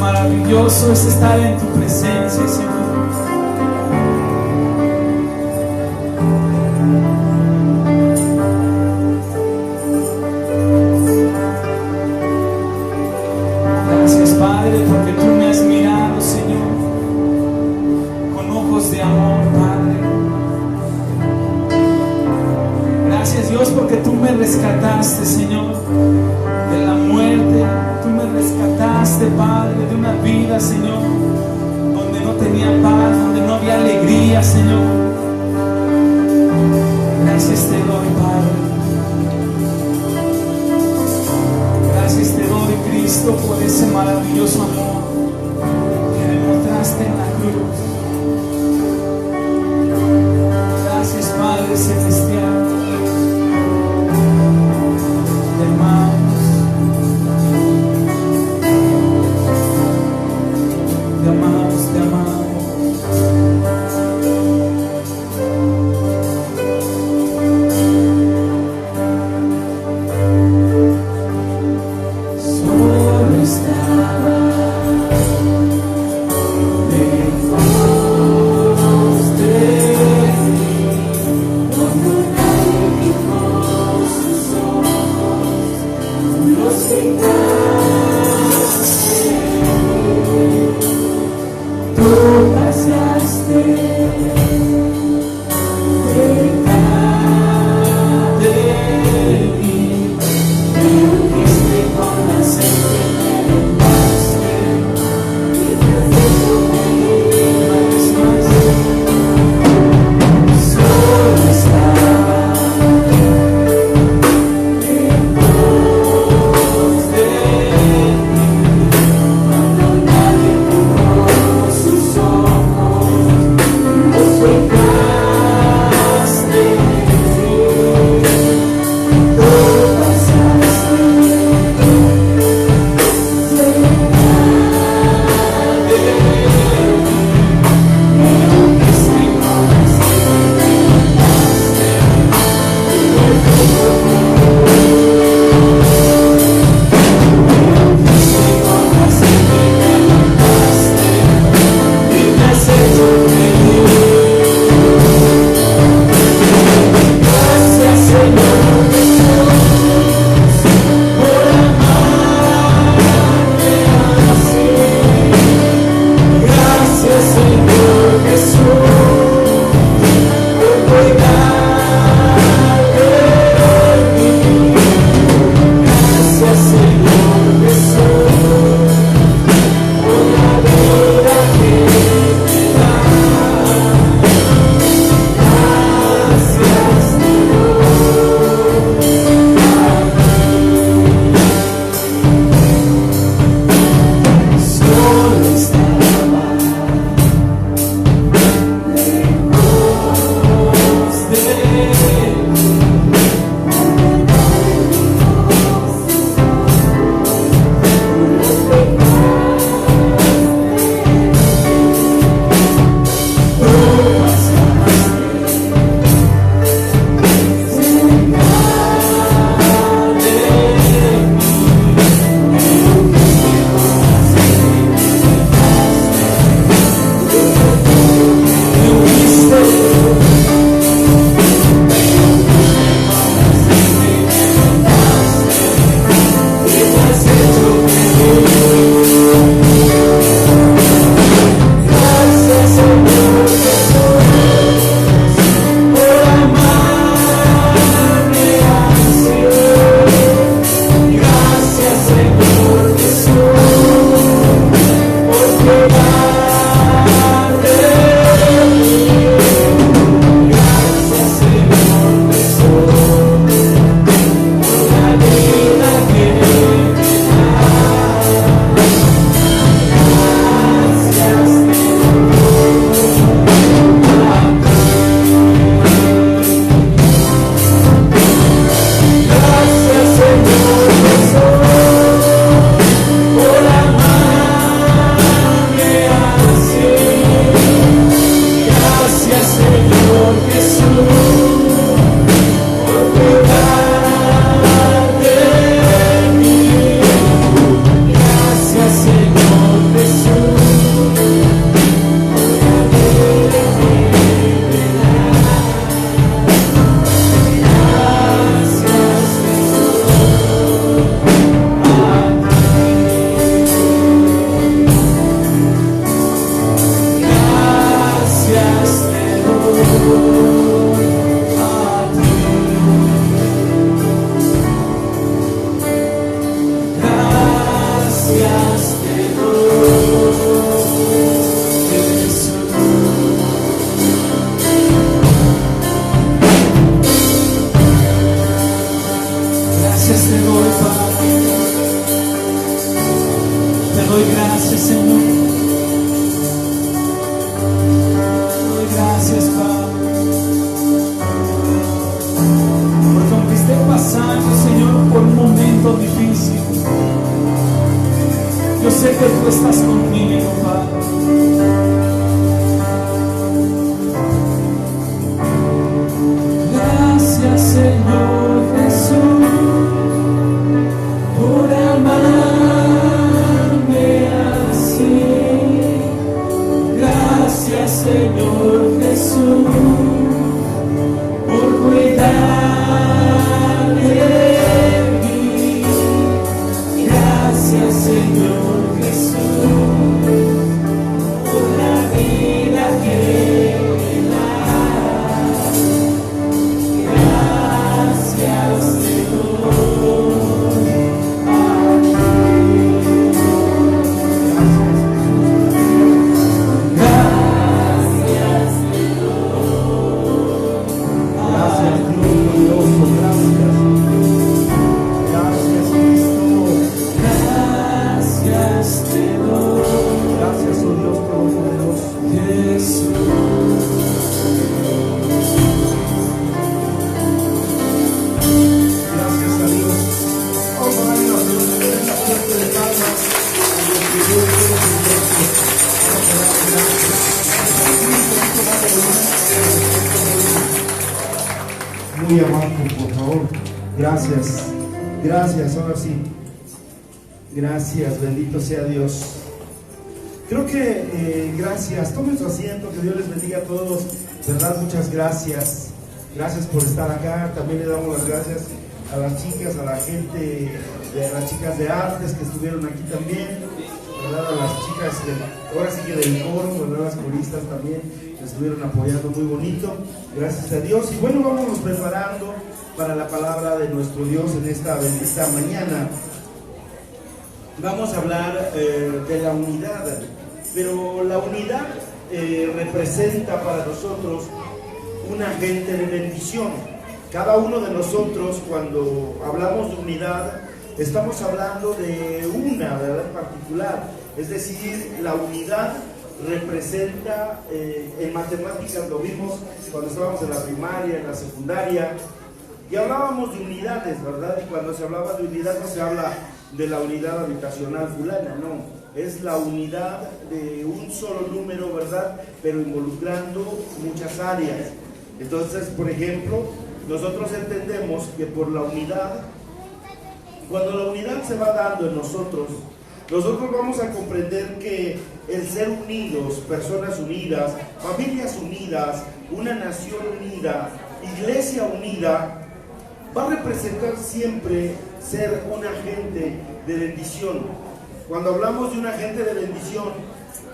Maravilloso es estar en tu presencia, Señor. Gracias, Padre, porque tú me has mirado, Señor, con ojos de amor, Padre. Gracias, Dios, porque tú me rescataste, Señor, de la muerte. Tú me rescataste, Padre, de una vida, Señor, donde no tenía paz, donde no había alegría, Señor. Gracias te doy, Padre. Gracias te doy, Cristo, por ese maravilloso amor que demostraste en la cruz. Gracias, Padre celestial. Te amamos. Te amamos, te amamos. Solo estaba de gracias te doy, Padre. Te doy gracias, Señor. Te doy gracias, Padre. Porque aunque esté pasando, Señor, por un momento difícil, yo sé que tú estás conmigo, Padre. Gracias, Señor Jesús, por amarme así. Gracias, Señor Jesús, por cuidar de mí. Gracias, Señor Jesús, por la vida que me das. Gracias te doy a ti. Gracias te doy. Gracias, Dios glorioso, gracias. Gracias, Cristo. Gracias te doy, Gracias, oh Dios Todopoderoso. Jesús. Gracias a Dios. Vamos a darle una fuerte de palmas a los que Dios quiere privilegio. Muy abajo, por favor. Gracias. Gracias, ahora sí. Gracias, bendito sea Dios. Creo que gracias. Tomen su asiento, que Dios les bendiga a todos. ¿Verdad? Muchas gracias. Gracias por estar acá. También le damos las gracias a las chicas, a la gente, a las chicas de artes que estuvieron aquí también, ¿verdad? A las chicas, ahora sí que del coro, ¿verdad? Las coristas también, que estuvieron apoyando muy bonito. Gracias a Dios. Y bueno, vámonos preparando para la palabra de nuestro Dios en esta bendita mañana. Vamos a hablar de la unidad, pero la unidad representa para nosotros un agente de bendición. Cada uno de nosotros, cuando hablamos de unidad, estamos hablando de una verdad particular. Es decir, la unidad representa, en matemáticas lo vimos cuando estábamos en la primaria, en la secundaria, y hablábamos de unidades, ¿verdad? Y cuando se hablaba de unidad no se habla de la unidad habitacional fulana, no. Es la unidad de un solo número, ¿verdad? Pero involucrando muchas áreas. Entonces, por ejemplo, nosotros entendemos que por la unidad, cuando la unidad se va dando en nosotros vamos a comprender que el ser unidos, personas unidas, familias unidas, una nación unida, iglesia unida, va a representar siempre ser un agente de bendición. Cuando hablamos de un agente de bendición,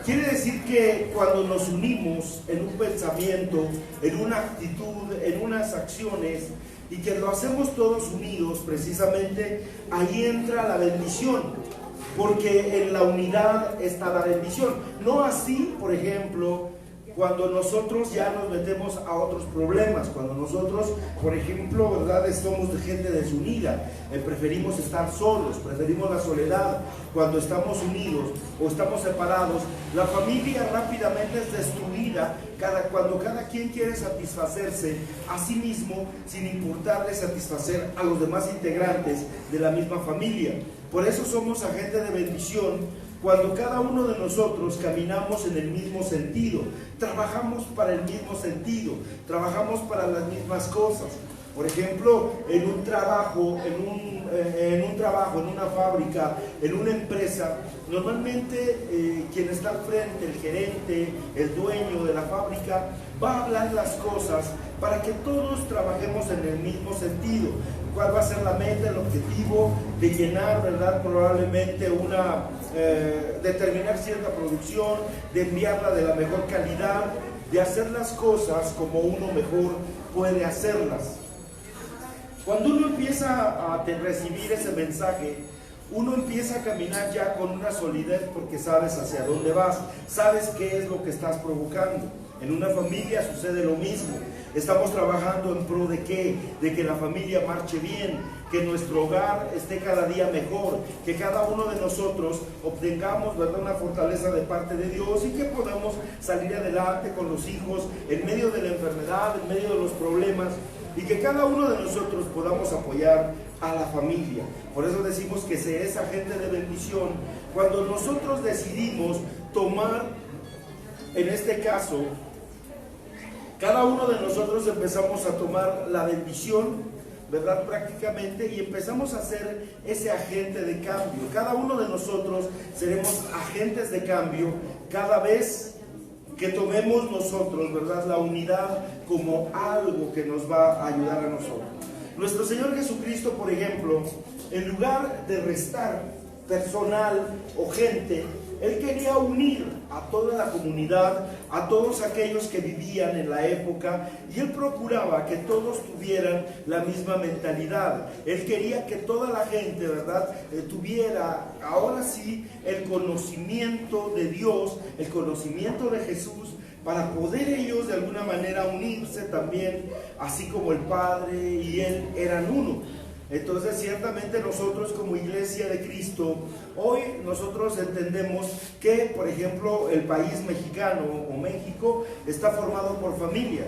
quiere decir que cuando nos unimos en un pensamiento, en una actitud, en unas acciones, y que lo hacemos todos unidos, precisamente ahí entra la bendición, porque en la unidad está la bendición. No así, por ejemplo, cuando nosotros ya nos metemos a otros problemas, cuando nosotros, por ejemplo, ¿verdad?, somos de gente desunida, preferimos estar solos, preferimos la soledad. Cuando estamos unidos o estamos separados, la familia rápidamente es destruida cuando cada quien quiere satisfacerse a sí mismo sin importarle satisfacer a los demás integrantes de la misma familia. Por eso somos agentes de bendición. Cuando cada uno de nosotros caminamos en el mismo sentido, trabajamos para el mismo sentido, trabajamos para las mismas cosas. Por ejemplo, en un trabajo, en una fábrica, en una empresa, normalmente quien está al frente, el gerente, el dueño de la fábrica, va a hablar las cosas para que todos trabajemos en el mismo sentido. ¿Cuál va a ser la meta, el objetivo de llenar, verdad, probablemente determinar cierta producción, de enviarla de la mejor calidad, de hacer las cosas como uno mejor puede hacerlas? Cuando uno empieza a recibir ese mensaje, uno empieza a caminar ya con una solidez porque sabes hacia dónde vas, sabes qué es lo que estás provocando. En una familia sucede lo mismo. Estamos trabajando en pro de ¿qué? De que la familia marche bien, que nuestro hogar esté cada día mejor, que cada uno de nosotros obtengamos, ¿verdad?, una fortaleza de parte de Dios y que podamos salir adelante con los hijos en medio de la enfermedad, en medio de los problemas, y que cada uno de nosotros podamos apoyar a la familia. Por eso decimos que se es agente de bendición cuando nosotros decidimos tomar, en este caso, cada uno de nosotros empezamos a tomar la bendición, ¿verdad?, prácticamente, y empezamos a ser ese agente de cambio. Cada uno de nosotros seremos agentes de cambio cada vez que tomemos nosotros, ¿verdad?, la unidad como algo que nos va a ayudar a nosotros. Nuestro Señor Jesucristo, por ejemplo, en lugar de restar personal o gente, Él quería unir a toda la comunidad, a todos aquellos que vivían en la época, y Él procuraba que todos tuvieran la misma mentalidad. Él quería que toda la gente, ¿verdad?, tuviera ahora sí el conocimiento de Dios, el conocimiento de Jesús, para poder ellos de alguna manera unirse también, así como el Padre y Él eran uno. Entonces, ciertamente nosotros como Iglesia de Cristo, hoy nosotros entendemos que, por ejemplo, el país mexicano o México está formado por familias.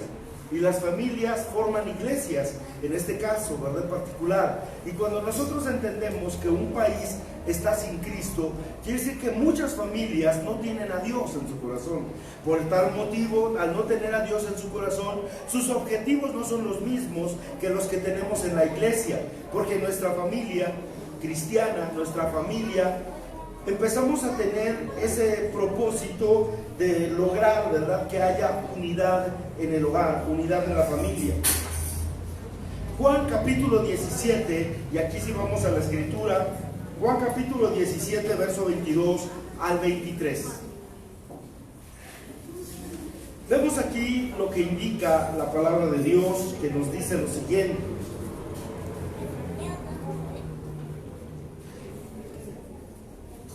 Y las familias forman iglesias, en este caso, ¿verdad?, en particular. Y cuando nosotros entendemos que un país está sin Cristo, quiere decir que muchas familias no tienen a Dios en su corazón. Por tal motivo, al no tener a Dios en su corazón, sus objetivos no son los mismos que los que tenemos en la iglesia. Porque nuestra familia cristiana, nuestra familia, empezamos a tener ese propósito de lograr, ¿verdad?, que haya unidad en el hogar, unidad en la familia. Juan capítulo 17, y aquí sí vamos a la escritura, Juan capítulo 17, verso 22 al 23. Vemos aquí lo que indica la palabra de Dios, que nos dice lo siguiente.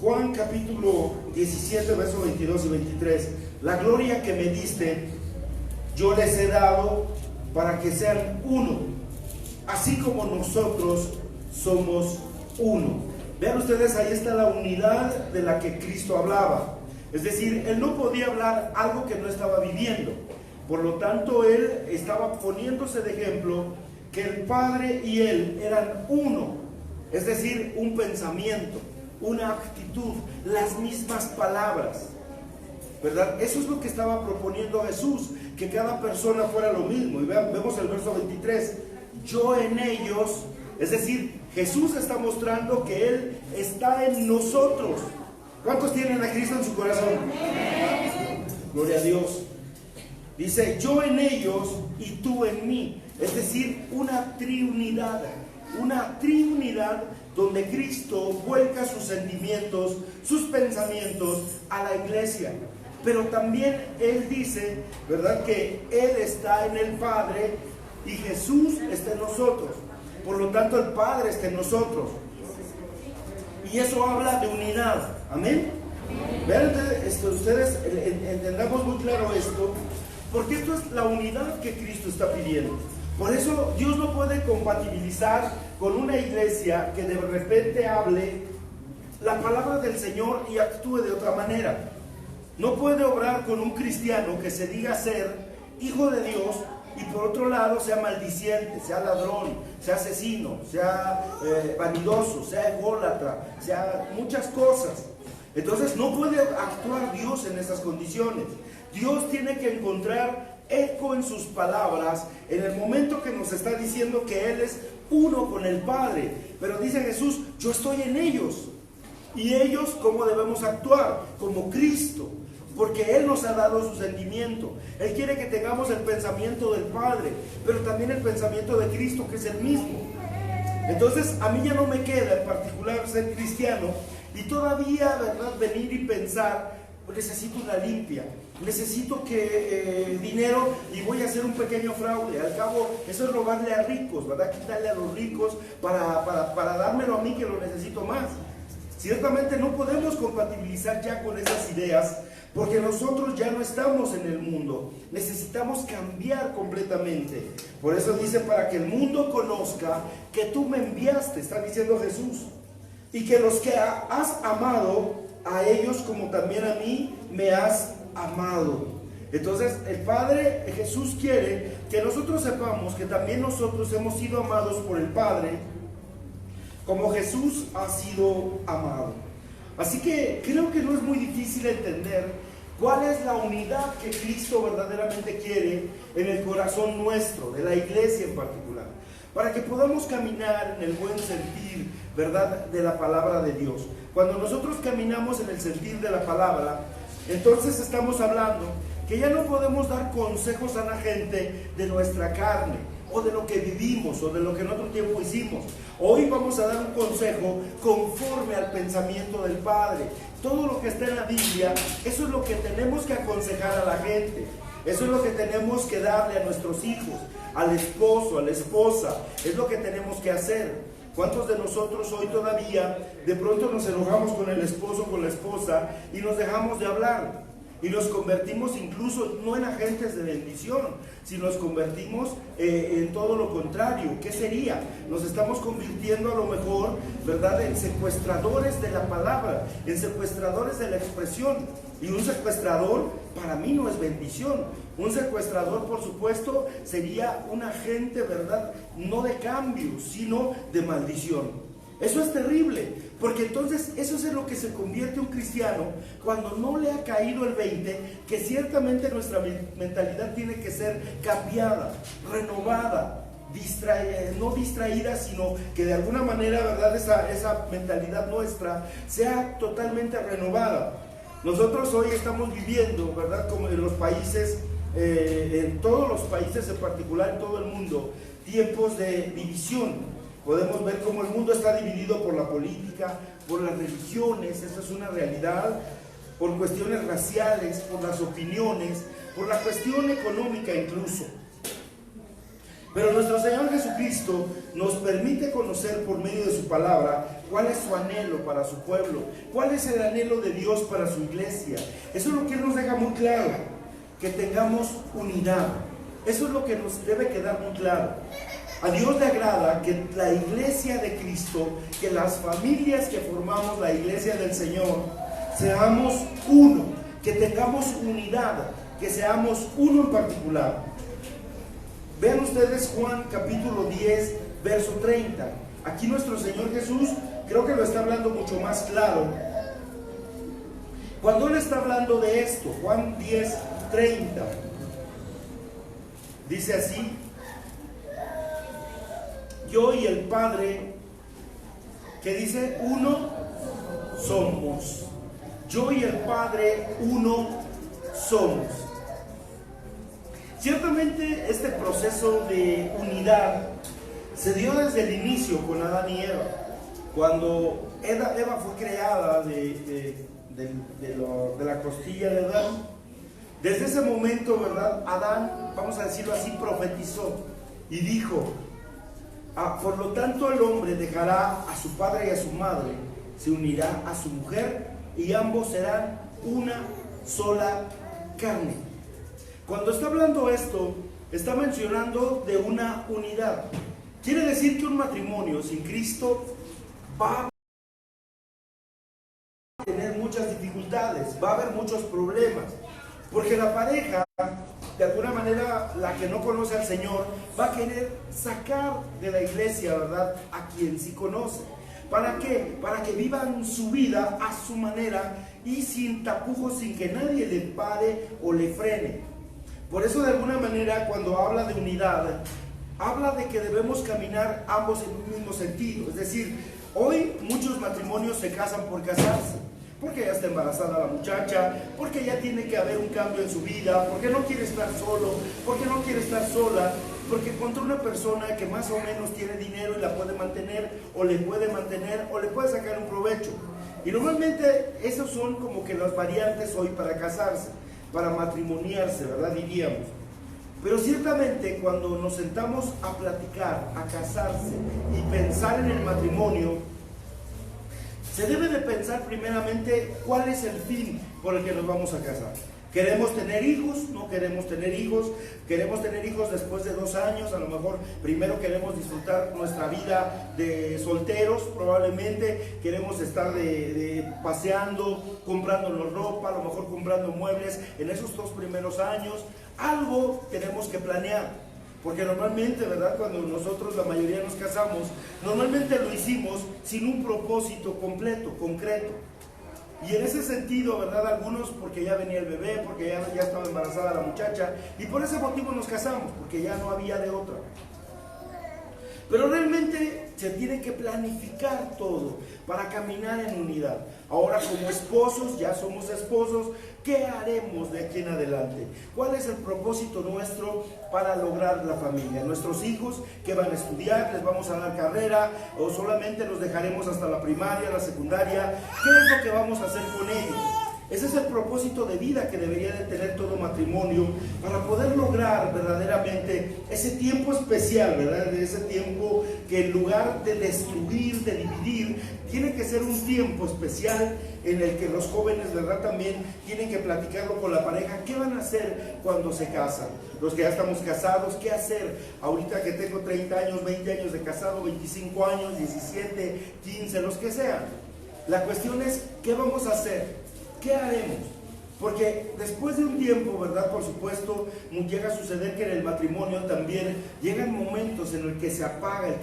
Juan capítulo 17, versos 22 y 23. La gloria que me diste, yo les he dado para que sean uno, así como nosotros somos uno. Vean ustedes, ahí está la unidad de la que Cristo hablaba. Es decir, Él no podía hablar algo que no estaba viviendo. Por lo tanto, Él estaba poniéndose de ejemplo que el Padre y Él eran uno. Es decir, un pensamiento, una actitud, las mismas palabras, ¿verdad? Eso es lo que estaba proponiendo Jesús, que cada persona fuera lo mismo. Y vemos el verso 23, yo en ellos, es decir, Jesús está mostrando que Él está en nosotros. ¿Cuántos tienen a Cristo en su corazón? Gloria a Dios. Dice, yo en ellos y tú en mí, es decir, una triunidad donde Cristo vuelca sus sentimientos, sus pensamientos a la iglesia. Pero también Él dice, ¿verdad?, que Él está en el Padre y Jesús está en nosotros. Por lo tanto, el Padre está en nosotros. Y eso habla de unidad. Amén. Vean ustedes, entendamos muy claro esto, porque esto es la unidad que Cristo está pidiendo. Por eso Dios no puede compatibilizar con una iglesia que de repente hable la palabra del Señor y actúe de otra manera. No puede obrar con un cristiano que se diga ser hijo de Dios y por otro lado sea maldiciente, sea ladrón, sea asesino, sea vanidoso, sea ególatra, sea muchas cosas. Entonces no puede actuar Dios en esas condiciones. Dios tiene que encontrar eco en sus palabras en el momento que nos está diciendo que Él es uno con el Padre. Pero dice Jesús, yo estoy en ellos. Y ellos, ¿cómo debemos actuar? Como Cristo. Porque Él nos ha dado su sentimiento. Él quiere que tengamos el pensamiento del Padre, pero también el pensamiento de Cristo, que es el mismo. Entonces, a mí ya no me queda en particular ser cristiano y todavía, ¿verdad?, venir y pensar, pues necesito una limpia, necesito que dinero y voy a hacer un pequeño fraude. Al cabo, eso es robarle a ricos, ¿verdad? Quitarle a los ricos para dármelo a mí que lo necesito más. Ciertamente no podemos compatibilizar ya con esas ideas, porque nosotros ya no estamos en el mundo. Necesitamos cambiar completamente. Por eso dice, para que el mundo conozca que tú me enviaste, está diciendo Jesús, y que los que has amado, a ellos como también a mí me has amado. Entonces el Padre, Jesús quiere que nosotros sepamos que también nosotros hemos sido amados por el Padre, como Jesús ha sido amado. Así que creo que no es muy difícil entender cuál es la unidad que Cristo verdaderamente quiere en el corazón nuestro, de la iglesia en particular, para que podamos caminar en el buen sentir, ¿verdad?, de la palabra de Dios. Cuando nosotros caminamos en el sentir de la palabra, entonces estamos hablando que ya no podemos dar consejos a la gente de nuestra carne, o de lo que vivimos, o de lo que en otro tiempo hicimos. Hoy vamos a dar un consejo conforme al pensamiento del Padre. Todo lo que está en la Biblia, eso es lo que tenemos que aconsejar a la gente. Eso es lo que tenemos que darle a nuestros hijos, al esposo, a la esposa. Es lo que tenemos que hacer. ¿Cuántos de nosotros hoy todavía de pronto nos enojamos con el esposo, con la esposa, y nos dejamos de hablar? Y nos convertimos incluso no en agentes de bendición, sino nos convertimos en todo lo contrario. ¿Qué sería? Nos estamos convirtiendo a lo mejor, ¿verdad?, en secuestradores de la palabra, en secuestradores de la expresión. Y un secuestrador para mí no es bendición. Un secuestrador, por supuesto, sería un agente, ¿verdad?, no de cambio, sino de maldición. Eso es terrible, porque entonces eso es en lo que se convierte un cristiano cuando no le ha caído el 20, que ciertamente nuestra mentalidad tiene que ser cambiada, renovada, no distraída, sino que de alguna manera, ¿verdad?, esa mentalidad nuestra sea totalmente renovada. Nosotros hoy estamos viviendo, ¿verdad?, como en los países, en todos los países, en particular en todo el mundo, tiempos de división. Podemos ver cómo el mundo está dividido por la política, por las religiones, eso es una realidad, por cuestiones raciales, por las opiniones, por la cuestión económica incluso. Pero nuestro Señor Jesucristo nos permite conocer por medio de su palabra cuál es su anhelo para su pueblo, cuál es el anhelo de Dios para su iglesia. Eso es lo que Él nos deja muy claro, que tengamos unidad. Eso es lo que nos debe quedar muy claro. A Dios le agrada que la iglesia de Cristo, que las familias que formamos la iglesia del Señor, seamos uno, que tengamos unidad, que seamos uno en particular. Vean ustedes Juan capítulo 10, verso 30. Aquí nuestro Señor Jesús creo que lo está hablando mucho más claro. Cuando Él está hablando de esto, Juan 10, 30, dice así: yo y el Padre, que dice, uno somos. Yo y el Padre, uno somos. Ciertamente este proceso de unidad se dio desde el inicio con Adán y Eva. Cuando Eva fue creada de la costilla de Adán, desde ese momento, ¿verdad?, Adán, vamos a decirlo así, profetizó y dijo: por lo tanto el hombre dejará a su padre y a su madre, se unirá a su mujer y ambos serán una sola carne. Cuando está hablando esto, está mencionando de una unidad. Quiere decir que un matrimonio sin Cristo va a tener muchas dificultades, va a haber muchos problemas, porque la pareja, de alguna manera, la que no conoce al Señor, va a querer sacar de la iglesia, ¿verdad?, a quien sí conoce. ¿Para qué? Para que vivan su vida a su manera y sin tapujos, sin que nadie le pare o le frene. Por eso, de alguna manera, cuando habla de unidad, habla de que debemos caminar ambos en un mismo sentido. Es decir, hoy muchos matrimonios se casan por casarse, porque ya está embarazada la muchacha, porque ya tiene que haber un cambio en su vida, porque no quiere estar solo, porque no quiere estar sola, porque encontró una persona que más o menos tiene dinero y la puede mantener, o le puede sacar un provecho. Y normalmente esos son como que las variantes hoy para casarse, para matrimoniarse, ¿verdad?, diríamos. Pero ciertamente cuando nos sentamos a platicar, a casarse y pensar en el matrimonio, se debe de pensar primeramente cuál es el fin por el que nos vamos a casar. ¿Queremos tener hijos? ¿No queremos tener hijos? ¿Queremos tener hijos después de 2 años? A lo mejor primero queremos disfrutar nuestra vida de solteros, probablemente queremos estar paseando, comprándonos ropa, a lo mejor comprando muebles en esos 2 primeros años. Algo tenemos que planear, porque normalmente, ¿verdad? Cuando nosotros, la mayoría nos casamos, normalmente lo hicimos sin un propósito completo, concreto. Y en ese sentido, ¿verdad? Algunos porque ya venía el bebé, porque ya estaba embarazada la muchacha, y por ese motivo nos casamos, porque ya no había de otra. Pero realmente se tiene que planificar todo para caminar en unidad. Ahora, como esposos, ya somos esposos, ¿qué haremos de aquí en adelante? ¿Cuál es el propósito nuestro para lograr la familia? Nuestros hijos, ¿qué van a estudiar? ¿Les vamos a dar carrera? ¿O solamente los dejaremos hasta la primaria, la secundaria? ¿Qué es lo que vamos a hacer con ellos? Ese es el propósito de vida que debería de tener todo matrimonio para poder lograr verdaderamente ese tiempo especial, ¿verdad? Ese tiempo que en lugar de destruir, de dividir, tiene que ser un tiempo especial en el que los jóvenes, ¿verdad? También tienen que platicarlo con la pareja. ¿Qué van a hacer cuando se casan? Los que ya estamos casados, ¿qué hacer? Ahorita que tengo 30 años, 20 años de casado, 25 años, 17, 15, los que sean. La cuestión es, ¿qué vamos a hacer? ¿Qué haremos? Porque después de un tiempo, ¿verdad? Por supuesto, llega a suceder que en el matrimonio también llegan momentos en los que se apaga el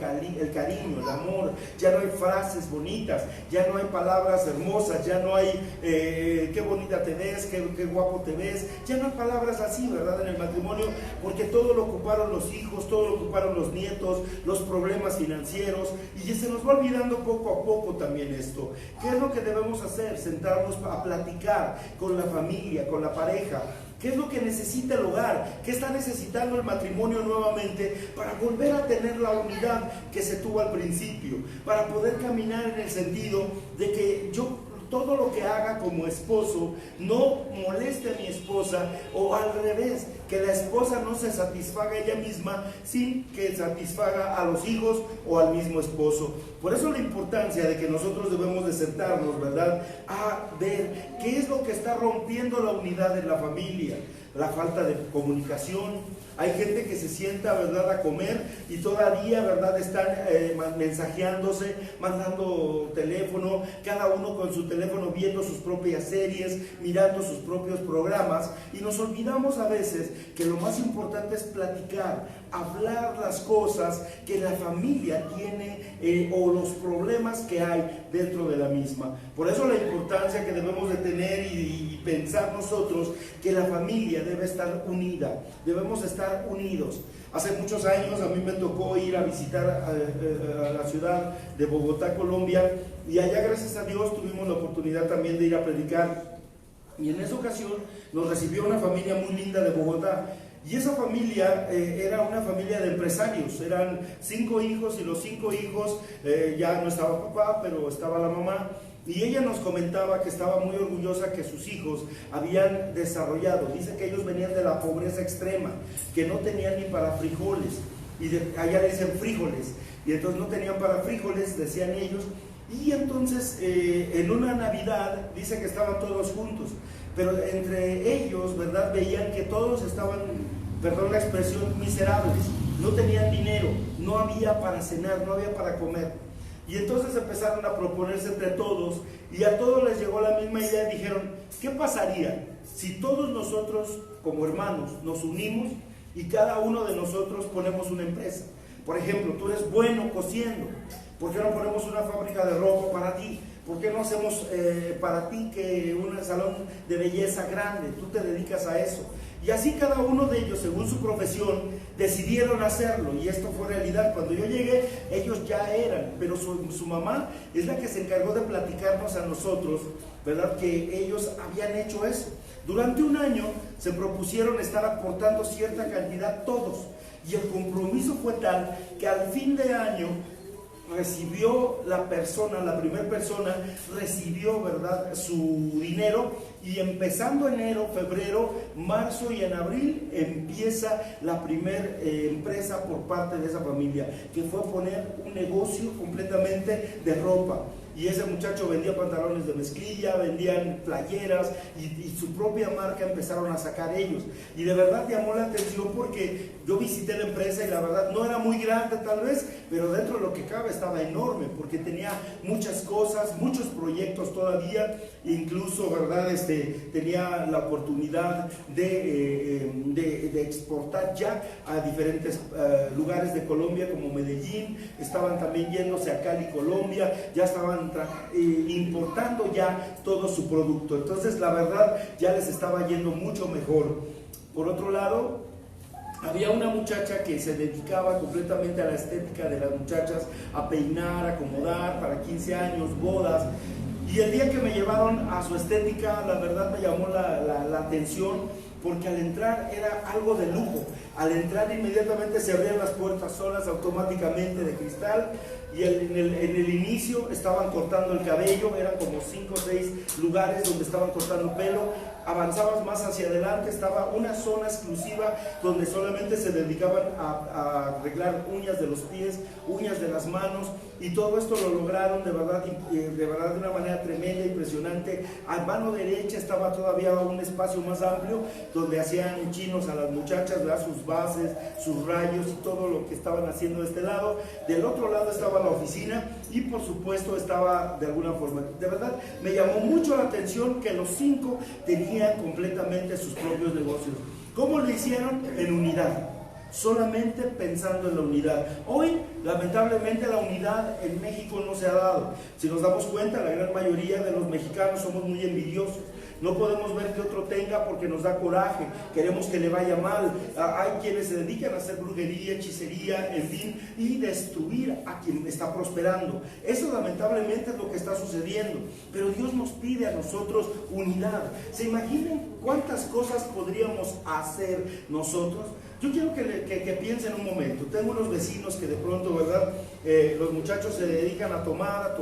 cariño, el amor. Ya no hay frases bonitas, ya no hay palabras hermosas, ya no hay qué bonita te ves, qué guapo te ves. Ya no hay palabras así, ¿verdad? En el matrimonio, porque todo lo ocuparon los hijos, todo lo ocuparon los nietos, los problemas financieros, y se nos va olvidando poco a poco también esto. ¿Qué es lo que debemos hacer? Sentarnos a platicar con la familia, con la pareja. ¿Qué es lo que necesita el hogar? ¿Qué está necesitando el matrimonio nuevamente para volver a tener la unidad que se tuvo al principio? Para poder caminar en el sentido de que yo todo lo que haga como esposo no moleste a mi esposa, o al revés, que la esposa no se satisfaga ella misma sin que satisfaga a los hijos o al mismo esposo. Por eso la importancia de que nosotros debemos de sentarnos, ¿verdad?, a ver qué es lo que está rompiendo la unidad en la familia. La falta de comunicación. Hay gente que se sienta, ¿verdad?, a comer y todavía, ¿verdad?, están mensajeándose, mandando teléfono, cada uno con su teléfono viendo sus propias series, mirando sus propios programas, y nos olvidamos a veces que lo más importante es platicar, hablar las cosas que la familia tiene o los problemas que hay dentro de la misma. Por eso la importancia que debemos de tener y pensar nosotros que la familia debe estar unida, debemos estar unidos. Hace muchos años a mí me tocó ir a visitar a la ciudad de Bogotá, Colombia, y allá, gracias a Dios, tuvimos la oportunidad también de ir a predicar, y en esa ocasión nos recibió una familia muy linda de Bogotá. Y esa familia era una familia de empresarios, eran 5 hijos, y los 5 hijos, ya no estaba papá, pero estaba la mamá, y ella nos comentaba que estaba muy orgullosa que sus hijos habían desarrollado. Dice que ellos venían de la pobreza extrema, que no tenían ni para frijoles, y allá le dicen frijoles, y entonces no tenían para frijoles, decían ellos. Y entonces en una Navidad dice que estaban todos juntos, pero entre ellos, ¿verdad?, veían que todos estaban, perdón la expresión, miserables, no tenían dinero, no había para cenar, no había para comer. Y entonces empezaron a proponerse entre todos, y a todos les llegó la misma idea. Dijeron, ¿qué pasaría si todos nosotros como hermanos nos unimos y cada uno de nosotros ponemos una empresa? Por ejemplo, tú eres bueno cosiendo, ¿por qué no ponemos una fábrica de ropa para ti? ¿Por qué no hacemos para ti que un salón de belleza grande? Tú te dedicas a eso. Y así cada uno de ellos, según su profesión, decidieron hacerlo, y esto fue realidad. Cuando yo llegué, ellos ya eran, pero su mamá es la que se encargó de platicarnos a nosotros, ¿verdad?, que ellos habían hecho eso. Durante un año se propusieron estar aportando cierta cantidad todos, y el compromiso fue tal que al fin de año recibió la primera persona recibió, ¿verdad?, su dinero, y empezando enero, febrero, marzo y en abril empieza la primera empresa por parte de esa familia, que fue poner un negocio completamente de ropa. y ese muchacho vendía pantalones de mezclilla, vendían playeras y su propia marca empezaron a sacar ellos. Y de verdad llamó la atención porque yo visité la empresa y la verdad no era muy grande tal vez, pero dentro de lo que cabe estaba enorme porque tenía muchas cosas, muchos proyectos todavía, incluso verdad tenía la oportunidad de exportar ya a diferentes lugares de Colombia como Medellín, estaban también yéndose a Cali, Colombia, ya estaban importando ya todo su producto. Entonces la verdad ya les estaba yendo mucho mejor. Por otro lado, había una muchacha que se dedicaba completamente a la estética de las muchachas, a peinar, a acomodar para 15 años, bodas. Y el día que me llevaron a su estética, la verdad me llamó la atención, porque al entrar era algo de lujo. Al entrar inmediatamente se abrían las puertas solas automáticamente de cristal, y en el inicio estaban cortando el cabello, eran como 5 o 6 lugares donde estaban cortando pelo. Avanzabas más hacia adelante, estaba una zona exclusiva donde solamente se dedicaban a arreglar uñas de los pies, uñas de las manos, y todo esto lo lograron de verdad de una manera tremenda, impresionante. A mano derecha estaba todavía un espacio más amplio donde hacían chinos a las muchachas, ¿verdad? Sus bases, sus rayos y todo lo que estaban haciendo de este lado. Del otro lado estaba la oficina y por supuesto estaba de alguna forma. De verdad me llamó mucho la atención que los 5 tenían completamente sus propios negocios. ¿Cómo lo hicieron? En unidad, solamente pensando en la unidad. Hoy, lamentablemente, la unidad en México no se ha dado. Si nos damos cuenta, la gran mayoría de los mexicanos somos muy envidiosos. No podemos ver que otro tenga porque nos da coraje, queremos que le vaya mal. Hay quienes se dedican a hacer brujería, hechicería, en fin, y destruir a quien está prosperando. Eso lamentablemente es lo que está sucediendo, pero Dios nos pide a nosotros unidad. ¿Se imaginan cuántas cosas podríamos hacer nosotros? Yo quiero que piensen un momento. Tengo unos vecinos que de pronto, ¿verdad? Los muchachos se dedican a tomar.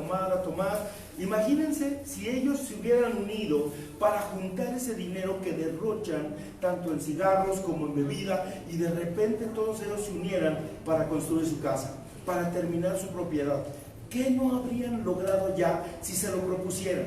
Imagínense si ellos se hubieran unido para juntar ese dinero que derrochan tanto en cigarros como en bebida, y de repente todos ellos se unieran para construir su casa, para terminar su propiedad. ¿Qué no habrían logrado ya si se lo propusieran?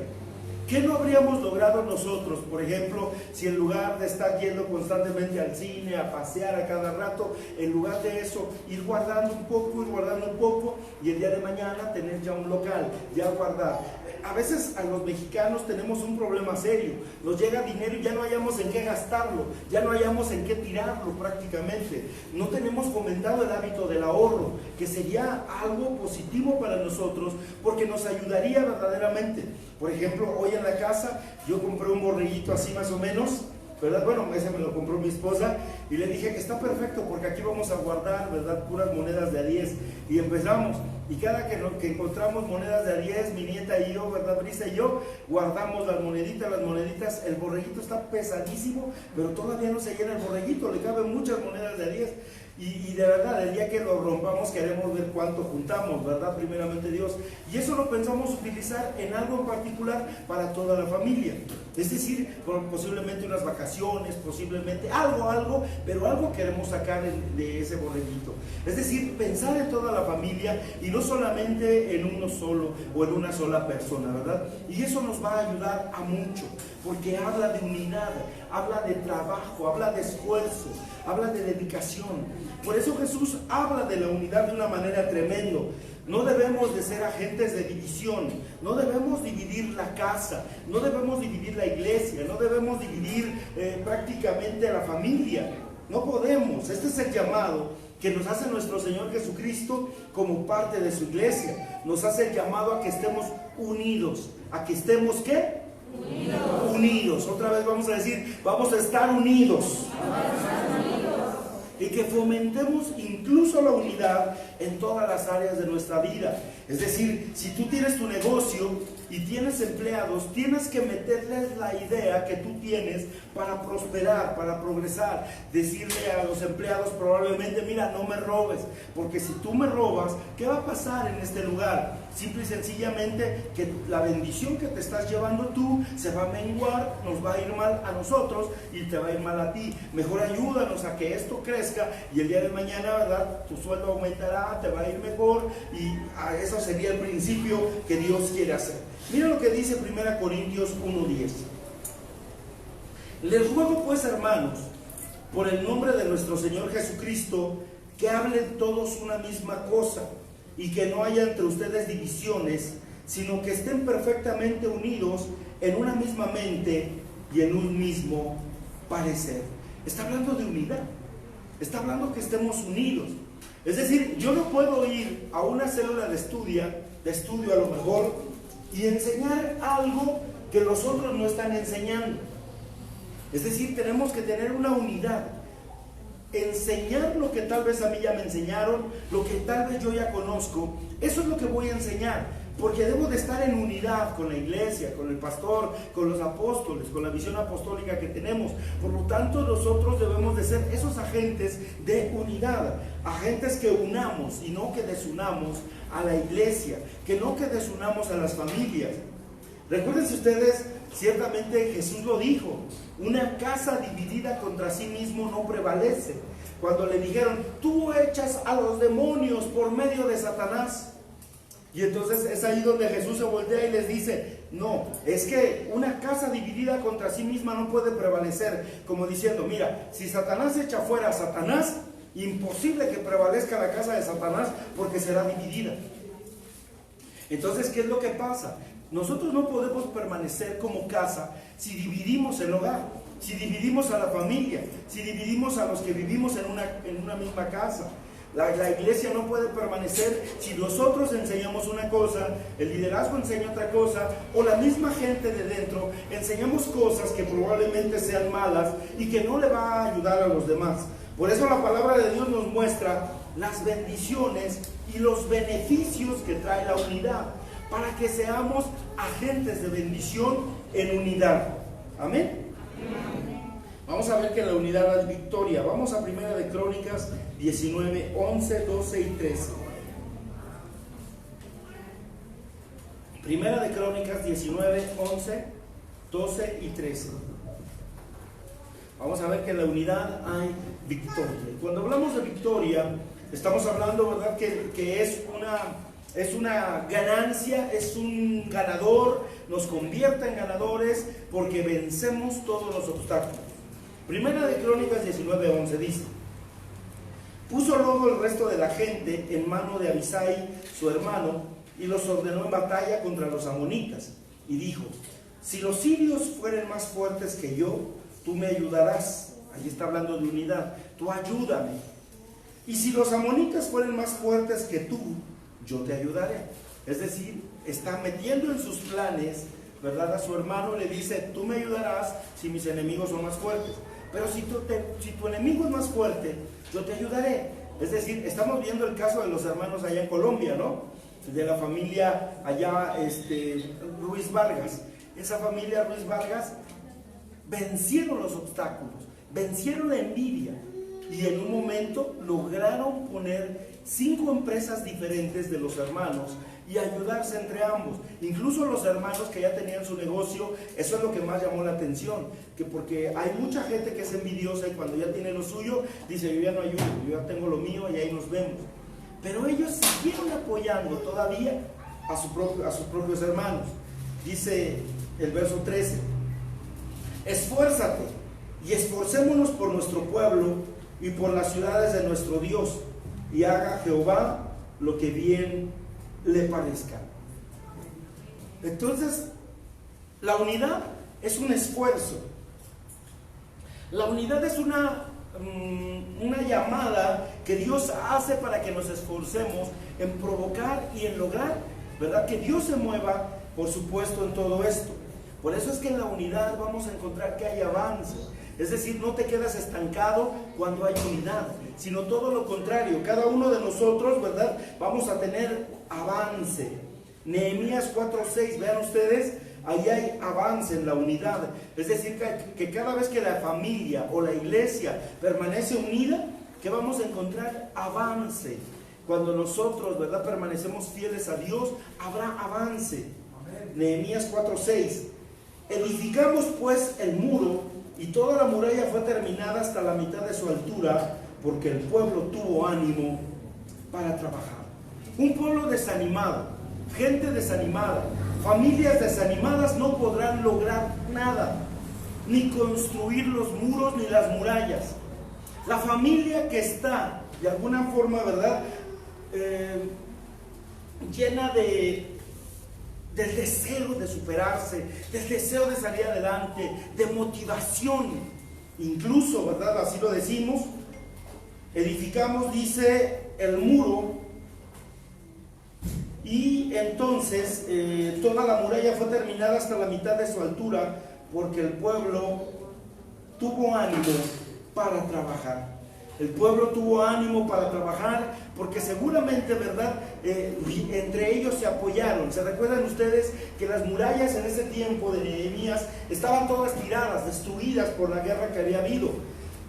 ¿Qué no habríamos logrado nosotros, por ejemplo, si en lugar de estar yendo constantemente al cine, a pasear a cada rato, en lugar de eso, ir guardando un poco, y el día de mañana tener ya un local, ya guardar? A veces a los mexicanos tenemos un problema serio, nos llega dinero y ya no hallamos en qué gastarlo, ya no hallamos en qué tirarlo prácticamente. No tenemos fomentado el hábito del ahorro, que sería algo positivo para nosotros, porque nos ayudaría verdaderamente. Por ejemplo, hoy en la casa yo compré un borreguito así más o menos, ¿verdad? Bueno, ese me lo compró mi esposa, y le dije que está perfecto porque aquí vamos a guardar, ¿verdad?, puras monedas de a 10, y empezamos, y cada que encontramos monedas de a 10, mi nieta y yo, ¿verdad?, Brisa y yo, guardamos las moneditas. El borreguito está pesadísimo, pero todavía no se llena el borreguito, le caben muchas monedas de a 10. Y de verdad, el día que lo rompamos queremos ver cuánto juntamos, ¿verdad? Primeramente Dios. Y eso lo pensamos utilizar en algo en particular para toda la familia. Es decir, posiblemente unas vacaciones, posiblemente algo, pero algo queremos sacar de ese borreguito. Es decir, pensar en toda la familia y no solamente en uno solo o en una sola persona, ¿verdad? Y eso nos va a ayudar a mucho, porque habla de unidad, habla de trabajo, habla de esfuerzo, habla de dedicación. Por eso Jesús habla de la unidad de una manera tremenda. No debemos de ser agentes de división, no debemos dividir la casa, no debemos dividir la iglesia, no debemos dividir prácticamente a la familia. No podemos. Este es el llamado que nos hace nuestro Señor Jesucristo como parte de su iglesia. Nos hace el llamado a que estemos unidos. ¿A que estemos qué? Unidos. Otra vez vamos a decir, vamos a estar unidos. Y que fomentemos incluso la unidad en todas las áreas de nuestra vida. Es decir, si tú tienes tu negocio y tienes empleados, tienes que meterles la idea que tú tienes para prosperar, para progresar. Decirle a los empleados probablemente, mira, no me robes, porque si tú me robas, ¿qué va a pasar en este lugar? Simple y sencillamente que la bendición que te estás llevando tú se va a menguar, nos va a ir mal a nosotros y te va a ir mal a ti. Mejor ayúdanos a que esto crezca y el día de mañana, ¿verdad?, tu sueldo aumentará, te va a ir mejor y a esa eso sería el principio que Dios quiere hacer. Mira lo que dice 1 Corintios 1:10. Les ruego pues, hermanos, por el nombre de nuestro Señor Jesucristo, que hablen todos una misma cosa y que no haya entre ustedes divisiones, sino que estén perfectamente unidos en una misma mente y en un mismo parecer. Está hablando de unidad, está hablando que estemos unidos. Es decir, yo no puedo ir a una célula de estudio a lo mejor, y enseñar algo que los otros no están enseñando. Es decir, tenemos que tener una unidad, enseñar lo que tal vez a mí ya me enseñaron, lo que tal vez yo ya conozco. Eso es lo que voy a enseñar, porque debo de estar en unidad con la iglesia, con el pastor, con los apóstoles, con la visión apostólica que tenemos. Por lo tanto, nosotros debemos de ser esos agentes de unidad, agentes que unamos y no que desunamos a la iglesia, que no que desunamos a las familias. Recuérdense ustedes, ciertamente Jesús lo dijo: una casa dividida contra sí mismo no prevalece. Cuando le dijeron, tú echas a los demonios por medio de Satanás. Y entonces es ahí donde Jesús se voltea y les dice, no, es que una casa dividida contra sí misma no puede prevalecer. Como diciendo, mira, si Satanás echa fuera a Satanás, imposible que prevalezca la casa de Satanás, porque será dividida. Entonces, ¿qué es lo que pasa? Nosotros no podemos permanecer como casa si dividimos el hogar, si dividimos a la familia, si dividimos a los que vivimos en una misma casa. La iglesia no puede permanecer si nosotros enseñamos una cosa, el liderazgo enseña otra cosa, o la misma gente de dentro enseñamos cosas que probablemente sean malas y que no le va a ayudar a los demás. Por eso la palabra de Dios nos muestra las bendiciones y los beneficios que trae la unidad, para que seamos agentes de bendición en unidad. Amén. Vamos a ver que la unidad da victoria. Vamos a 1 de Crónicas 19, 11, 12 y 13. 1 de Crónicas 19, 11, 12 y 13. Vamos a ver que en la unidad hay victoria. Y cuando hablamos de victoria, estamos hablando, ¿verdad?, que es una ganancia, es un ganador, nos convierte en ganadores porque vencemos todos los obstáculos. Primera de Crónicas 19:11 dice: puso luego el resto de la gente en mano de Abisai, su hermano, y los ordenó en batalla contra los amonitas. Y dijo: si los sirios fueren más fuertes que yo, tú me ayudarás. Allí está hablando de unidad. Tú ayúdame. Y si los amonitas fueren más fuertes que tú, yo te ayudaré. Es decir, está metiendo en sus planes, ¿verdad?, a su hermano. Le dice: tú me ayudarás si mis enemigos son más fuertes. Pero si tu enemigo es más fuerte, yo te ayudaré. Es decir, estamos viendo el caso de los hermanos allá en Colombia, ¿no? De la familia allá, Ruiz Vargas. Esa familia Ruiz Vargas vencieron los obstáculos, vencieron la envidia, y en un momento lograron poner 5 empresas diferentes de los hermanos y ayudarse entre ambos. Incluso los hermanos que ya tenían su negocio, eso es lo que más llamó la atención, que porque hay mucha gente que es envidiosa y cuando ya tiene lo suyo, dice: yo ya no ayudo, yo ya tengo lo mío y ahí nos vemos. Pero ellos siguieron apoyando todavía a sus propios hermanos. Dice el verso 13: esfuérzate y esforcémonos por nuestro pueblo y por las ciudades de nuestro Dios, y haga Jehová lo que bien le parezca. Entonces, la unidad es un esfuerzo. La unidad es una llamada que Dios hace para que nos esforcemos en provocar y en lograr, ¿verdad?, que Dios se mueva, por supuesto, en todo esto. Por eso es que en la unidad vamos a encontrar que hay avance. Es decir, no te quedas estancado cuando hay unidad, sino todo lo contrario. Cada uno de nosotros, ¿verdad?, vamos a tener avance. Nehemías 4:6, vean ustedes, ahí hay avance en la unidad. Es decir, que cada vez que la familia o la iglesia permanece unida, ¿qué vamos a encontrar? Avance. Cuando nosotros, ¿verdad?, permanecemos fieles a Dios, habrá avance. Nehemías 4:6. Edificamos pues el muro, y toda la muralla fue terminada hasta la mitad de su altura, porque el pueblo tuvo ánimo para trabajar. Un pueblo desanimado, gente desanimada, familias desanimadas no podrán lograr nada, ni construir los muros ni las murallas. La familia que está, de alguna forma, ¿verdad?, llena del deseo de superarse, del deseo de salir adelante, de motivación, incluso, ¿verdad?, así lo decimos, edificamos, dice, el muro, y entonces toda la muralla fue terminada hasta la mitad de su altura, porque el pueblo tuvo ánimo para trabajar. El pueblo tuvo ánimo para trabajar porque seguramente, ¿verdad?, entre ellos se apoyaron. ¿Se recuerdan ustedes que las murallas en ese tiempo de Nehemías estaban todas tiradas, destruidas por la guerra que había habido?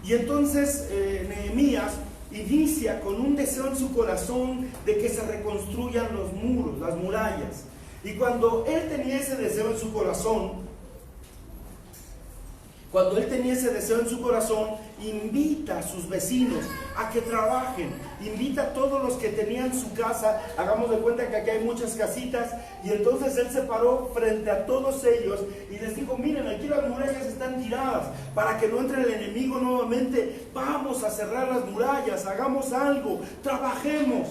Y entonces Nehemías inicia con un deseo en su corazón de que se reconstruyan los muros, las murallas. Y cuando él tenía ese deseo en su corazón, invita a sus vecinos a que trabajen, invita a todos los que tenían su casa. Hagamos de cuenta que aquí hay muchas casitas, y entonces él se paró frente a todos ellos y les dijo: miren, aquí las murallas están tiradas, para que no entre el enemigo nuevamente, vamos a cerrar las murallas, hagamos algo, trabajemos.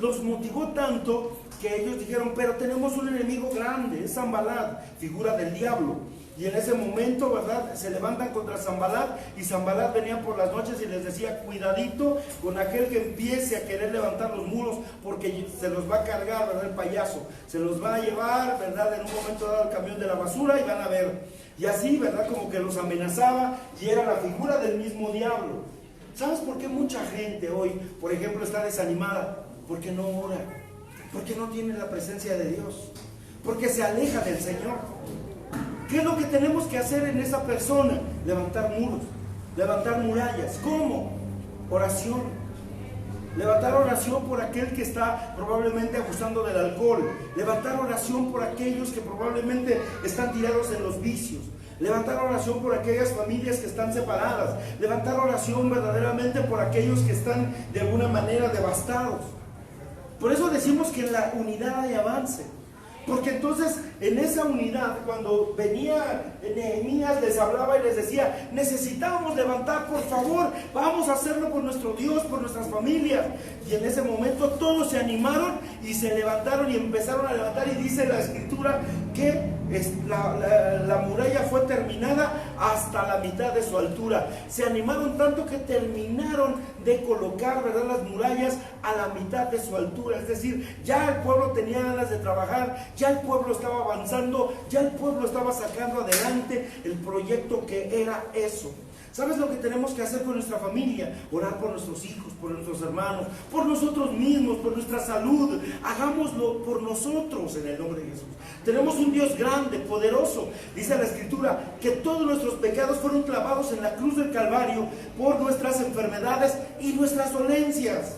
Los motivó tanto que ellos dijeron: pero tenemos un enemigo grande, es Sanbalat, figura del diablo. Y en ese momento, ¿verdad?, se levantan contra Sanbalat, y Sanbalat venía por las noches y les decía: cuidadito con aquel que empiece a querer levantar los muros, porque se los va a cargar, ¿verdad?, el payaso, se los va a llevar, ¿verdad?, en un momento dado al camión de la basura, y van a ver. Y así, ¿verdad?, como que los amenazaba, y era la figura del mismo diablo. ¿Sabes por qué mucha gente hoy, por ejemplo, está desanimada? Porque no ora, porque no tiene la presencia de Dios, porque se aleja del Señor. ¿Qué es lo que tenemos que hacer en esa persona? Levantar muros, levantar murallas. ¿Cómo? Oración. Levantar oración por aquel que está probablemente abusando del alcohol. Levantar oración por aquellos que probablemente están tirados en los vicios. Levantar oración por aquellas familias que están separadas. Levantar oración verdaderamente por aquellos que están de alguna manera devastados. Por eso decimos que en la unidad hay avance. Porque entonces en esa unidad, cuando venía Nehemías, les hablaba y les decía: necesitamos levantar, por favor, vamos a hacerlo por nuestro Dios, por nuestras familias. Y en ese momento todos se animaron y se levantaron y empezaron a levantar, y dice la Escritura que la muralla fue terminada hasta la mitad de su altura. Se animaron tanto que terminaron de colocar, ¿verdad?, las murallas a la mitad de su altura. Es decir, ya el pueblo tenía ganas de trabajar, ya el pueblo estaba avanzando, ya el pueblo estaba sacando adelante el proyecto que era eso. ¿Sabes lo que tenemos que hacer con nuestra familia? Orar por nuestros hijos, por nuestros hermanos, por nosotros mismos, por nuestra salud. Hagámoslo por nosotros en el nombre de Jesús. Tenemos un Dios grande, poderoso. Dice la Escritura que todos nuestros pecados fueron clavados en la cruz del Calvario por nuestras enfermedades y nuestras dolencias.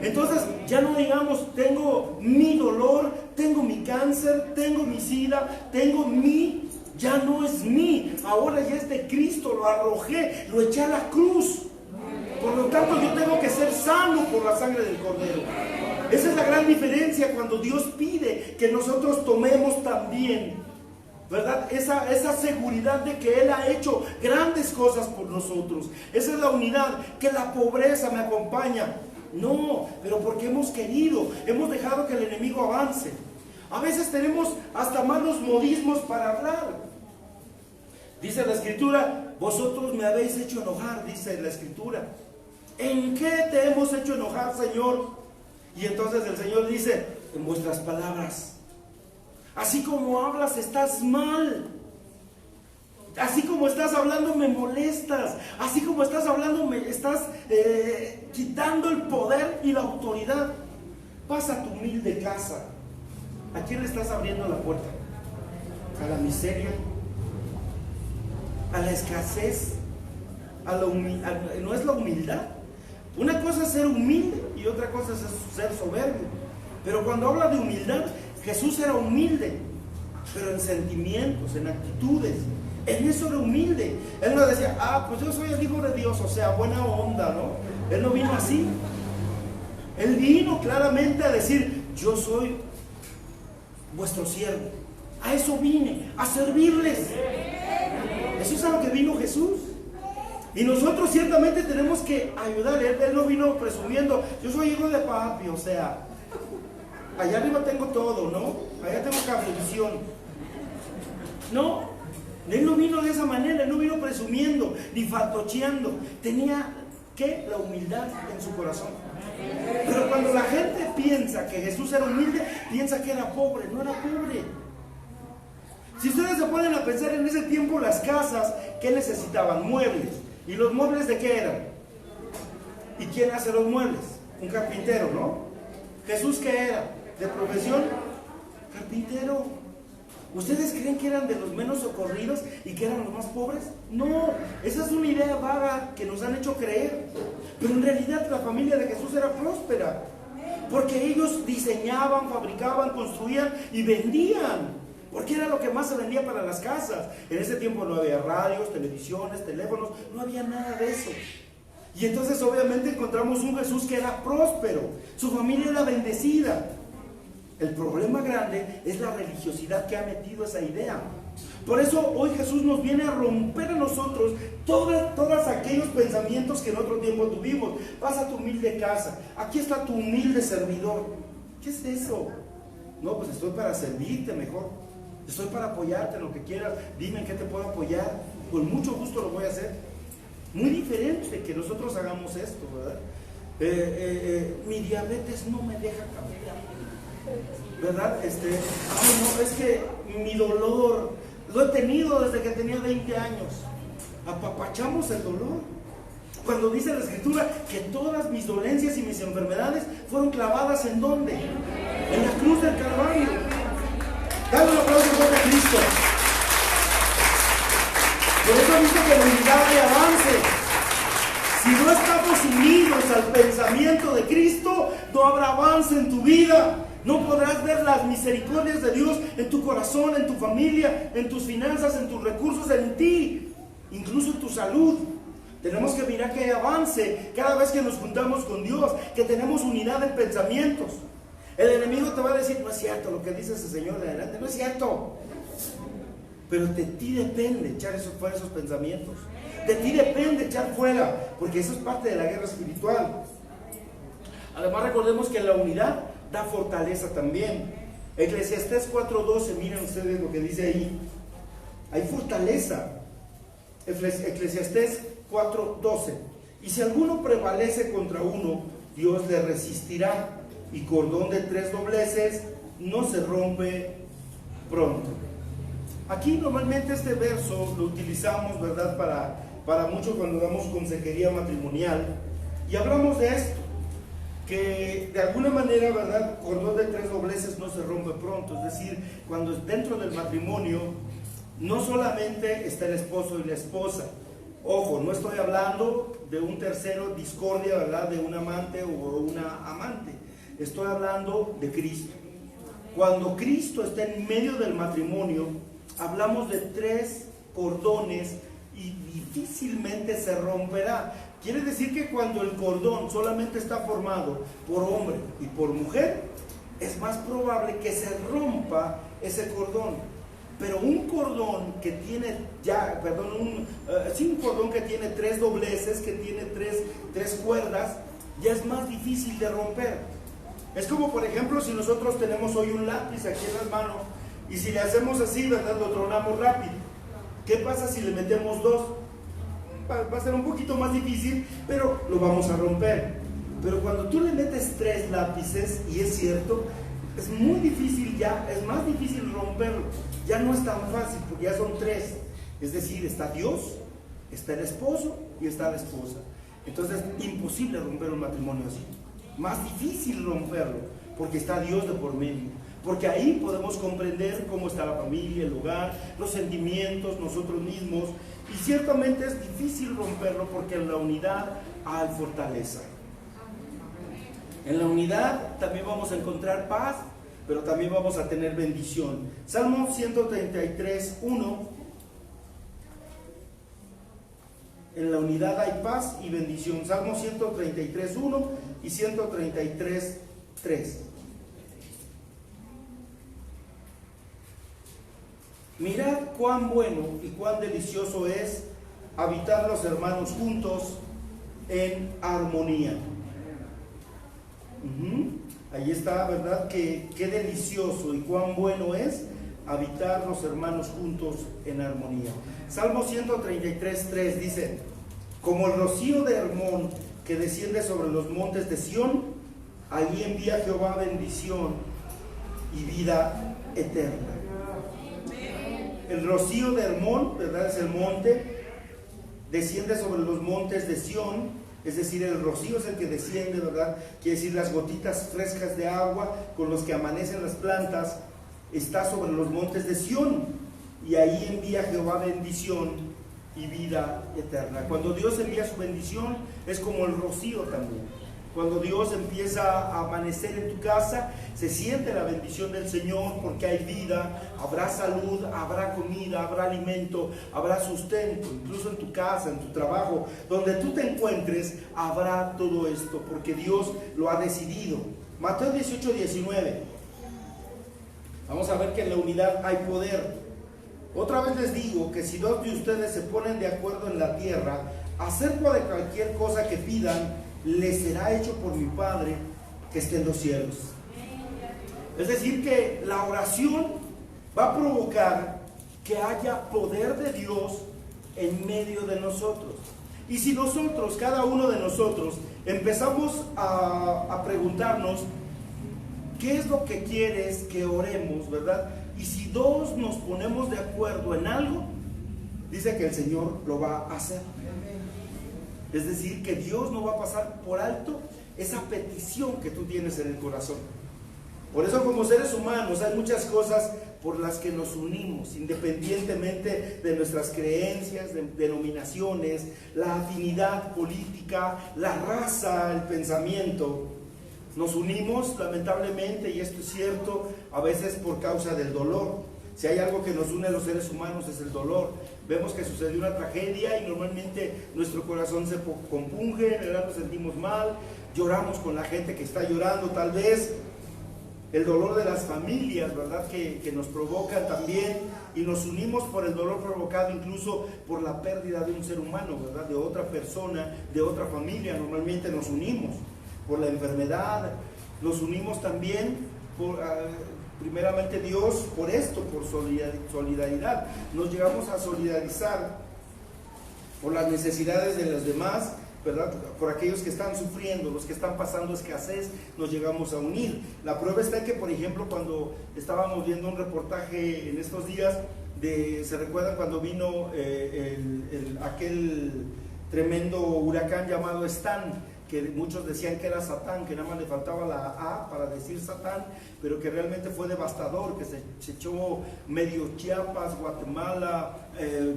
Entonces ya no digamos: tengo mi dolor, tengo mi cáncer, tengo mi sida, tengo mi... Ya no es mí, ahora ya es de Cristo, lo arrojé, lo eché a la cruz. Por lo tanto, yo tengo que ser sano por la sangre del Cordero. Esa es la gran diferencia cuando Dios pide que nosotros tomemos también, ¿verdad?, esa seguridad de que Él ha hecho grandes cosas por nosotros. Esa es la unidad, que la pobreza me acompaña. No, pero porque hemos querido, hemos dejado que el enemigo avance. A veces tenemos hasta malos modismos para hablar. Dice la Escritura: vosotros me habéis hecho enojar, dice la Escritura. ¿En qué te hemos hecho enojar, Señor? Y entonces el Señor dice: en vuestras palabras. Así como hablas, estás mal. Así como estás hablando, me molestas. Así como estás hablando, me estás quitando el poder y la autoridad. Pasa a tu humilde casa. ¿A quién le estás abriendo la puerta? ¿A la miseria? ¿A la escasez? ¿No es la humildad? Una cosa es ser humilde y otra cosa es ser soberbio. Pero cuando habla de humildad, Jesús era humilde, pero en sentimientos, en actitudes. En eso era humilde. Él no decía: pues yo soy el Hijo de Dios, o sea, buena onda, ¿no? Él no vino así. Él vino claramente a decir: yo soy vuestro siervo. A eso vine, a servirles. Eso es a lo que vino Jesús. Y nosotros ciertamente tenemos que ayudar. Él no vino presumiendo: yo soy hijo de papi, o sea, allá arriba tengo todo, ¿no? Allá tengo cablevisión. No, él no vino de esa manera, él no vino presumiendo, ni fantocheando. Tenía, ¿qué? La humildad en su corazón. Pero cuando la gente piensa que Jesús era humilde, piensa que era pobre. No era pobre. Si ustedes se ponen a pensar en ese tiempo, las casas, ¿qué necesitaban? Muebles. ¿Y los muebles de qué eran? ¿Y quién hace los muebles? Un carpintero, ¿no? ¿Jesús qué era? ¿De profesión? Carpintero. ¿Ustedes creen que eran de los menos socorridos y que eran los más pobres? No, esa es una idea vaga que nos han hecho creer. Pero en realidad la familia de Jesús era próspera, porque ellos diseñaban, fabricaban, construían y vendían. Porque era lo que más se vendía para las casas. En ese tiempo no había radios, televisiones, teléfonos, no había nada de eso. Y entonces obviamente encontramos un Jesús que era próspero, su familia era bendecida. El problema grande es la religiosidad que ha metido esa idea. Por eso hoy Jesús nos viene a romper a nosotros todos aquellos pensamientos que en otro tiempo tuvimos. Vas a tu humilde casa, aquí está tu humilde servidor. ¿Qué es eso? No, pues estoy para servirte mejor. Estoy para apoyarte en lo que quieras. Dime en qué te puedo apoyar. Con mucho gusto lo voy a hacer. Muy diferente que nosotros hagamos esto, ¿verdad? Mi diabetes no me deja cambiar, ¿verdad? Ay, no, es que mi dolor lo he tenido desde que tenía 20 años. Apapachamos el dolor. Cuando dice la Escritura que todas mis dolencias y mis enfermedades fueron clavadas ¿en dónde? En la cruz del Calvario. Dale un aplauso fuerte a Cristo. Por eso dice que la unidad de avance. Si no estamos unidos al pensamiento de Cristo, no habrá avance en tu vida. No podrás ver las misericordias de Dios en tu corazón, en tu familia, en tus finanzas, en tus recursos, en ti, incluso en tu salud. Tenemos que mirar que hay avance cada vez que nos juntamos con Dios, que tenemos unidad en pensamientos. El enemigo te va a decir: no es cierto lo que dice ese señor de adelante, no es cierto. Pero de ti depende echar fuera esos pensamientos. De ti depende echar fuera, porque eso es parte de la guerra espiritual. Además recordemos que la unidad da fortaleza también. Eclesiastés 4:12, miren ustedes lo que dice ahí. Hay fortaleza. Eclesiastés 4:12. Y si alguno prevalece contra uno, Dios le resistirá. Y cordón de 3 dobleces no se rompe pronto. Aquí normalmente este verso lo utilizamos, ¿verdad? Para mucho cuando damos consejería matrimonial. Y hablamos de esto, que de alguna manera, ¿verdad? Cordón de 3 dobleces no se rompe pronto. Es decir, cuando dentro del matrimonio no solamente está el esposo y la esposa. Ojo, no estoy hablando de un tercero, discordia, ¿verdad? De un amante o una amante. Estoy hablando de Cristo. Cuando Cristo está en medio del matrimonio, hablamos de 3 cordones y difícilmente se romperá. Quiere decir que cuando el cordón solamente está formado por hombre y por mujer, es más probable que se rompa ese cordón. Pero un cordón que tiene un cordón que tiene 3 dobleces, que tiene tres cuerdas, ya es más difícil de romper. Es como, por ejemplo, si nosotros tenemos hoy un lápiz aquí en las manos y si le hacemos así, ¿verdad? Lo tronamos rápido. ¿Qué pasa si le metemos 2? Va a ser un poquito más difícil, pero lo vamos a romper. Pero cuando tú le metes 3 lápices, y es cierto, es muy difícil ya, es más difícil romperlo. Ya no es tan fácil porque ya son 3. Es decir, está Dios, está el esposo y está la esposa. Entonces es imposible romper un matrimonio así. Más difícil romperlo, porque está Dios de por medio, porque ahí podemos comprender cómo está la familia, el hogar, los sentimientos, nosotros mismos, y ciertamente es difícil romperlo porque en la unidad hay fortaleza. En la unidad también vamos a encontrar paz, pero también vamos a tener bendición. Salmo 133:1. En la unidad hay paz y bendición. Salmo 133:1 y 133, 3. Mirad cuán bueno y cuán delicioso es habitar los hermanos juntos en armonía. Ahí está, ¿verdad? Qué delicioso y cuán bueno es habitar los hermanos juntos en armonía. Salmo 133, 3 dice: como el rocío de Hermón que desciende sobre los montes de Sión, allí envía Jehová bendición y vida eterna. El rocío de Hermón, ¿verdad? Es el monte, desciende sobre los montes de Sión, es decir, el rocío es el que desciende, ¿verdad? Quiere decir las gotitas frescas de agua con los que amanecen las plantas, está sobre los montes de Sión, y ahí envía Jehová bendición y vida eterna. Cuando Dios envía su bendición, es como el rocío también. Cuando Dios empieza a amanecer en tu casa, se siente la bendición del Señor, porque hay vida, habrá salud, habrá comida, habrá alimento, habrá sustento, incluso en tu casa, en tu trabajo, donde tú te encuentres, habrá todo esto, porque Dios lo ha decidido. Mateo 18, 19. Vamos a ver que en la unidad hay poder. Otra vez les digo que si dos de ustedes se ponen de acuerdo en la tierra acerca de cualquier cosa que pidan, les será hecho por mi Padre que está en los cielos. Es decir, que la oración va a provocar que haya poder de Dios en medio de nosotros. Y si nosotros, cada uno de nosotros, empezamos a preguntarnos ¿qué es lo que quieres que oremos, verdad? Y si dos nos ponemos de acuerdo en algo, dice que el Señor lo va a hacer. Es decir, que Dios no va a pasar por alto esa petición que tú tienes en el corazón. Por eso, como seres humanos, hay muchas cosas por las que nos unimos, independientemente de nuestras creencias, de denominaciones, la afinidad política, la raza, el pensamiento. Nos unimos, lamentablemente, y esto es cierto, a veces por causa del dolor. Si hay algo que nos une a los seres humanos es el dolor. Vemos que sucedió una tragedia y normalmente nuestro corazón se compunge, ¿verdad? Nos sentimos mal, lloramos con la gente que está llorando, tal vez el dolor de las familias, ¿verdad? Que nos provocan también, y nos unimos por el dolor provocado incluso por la pérdida de un ser humano, ¿verdad? De otra persona, de otra familia. Normalmente nos unimos por la enfermedad, nos unimos también por... primeramente Dios, por esto, por solidaridad. Nos llegamos a solidarizar por las necesidades de los demás, ¿verdad? Por aquellos que están sufriendo, los que están pasando escasez, nos llegamos a unir. La prueba está en que, por ejemplo, cuando estábamos viendo un reportaje en estos días, ¿se recuerdan cuando vino aquel tremendo huracán llamado Stan? Que muchos decían que era Satán, que nada más le faltaba la A para decir Satán, pero que realmente fue devastador, que se echó medio Chiapas, Guatemala,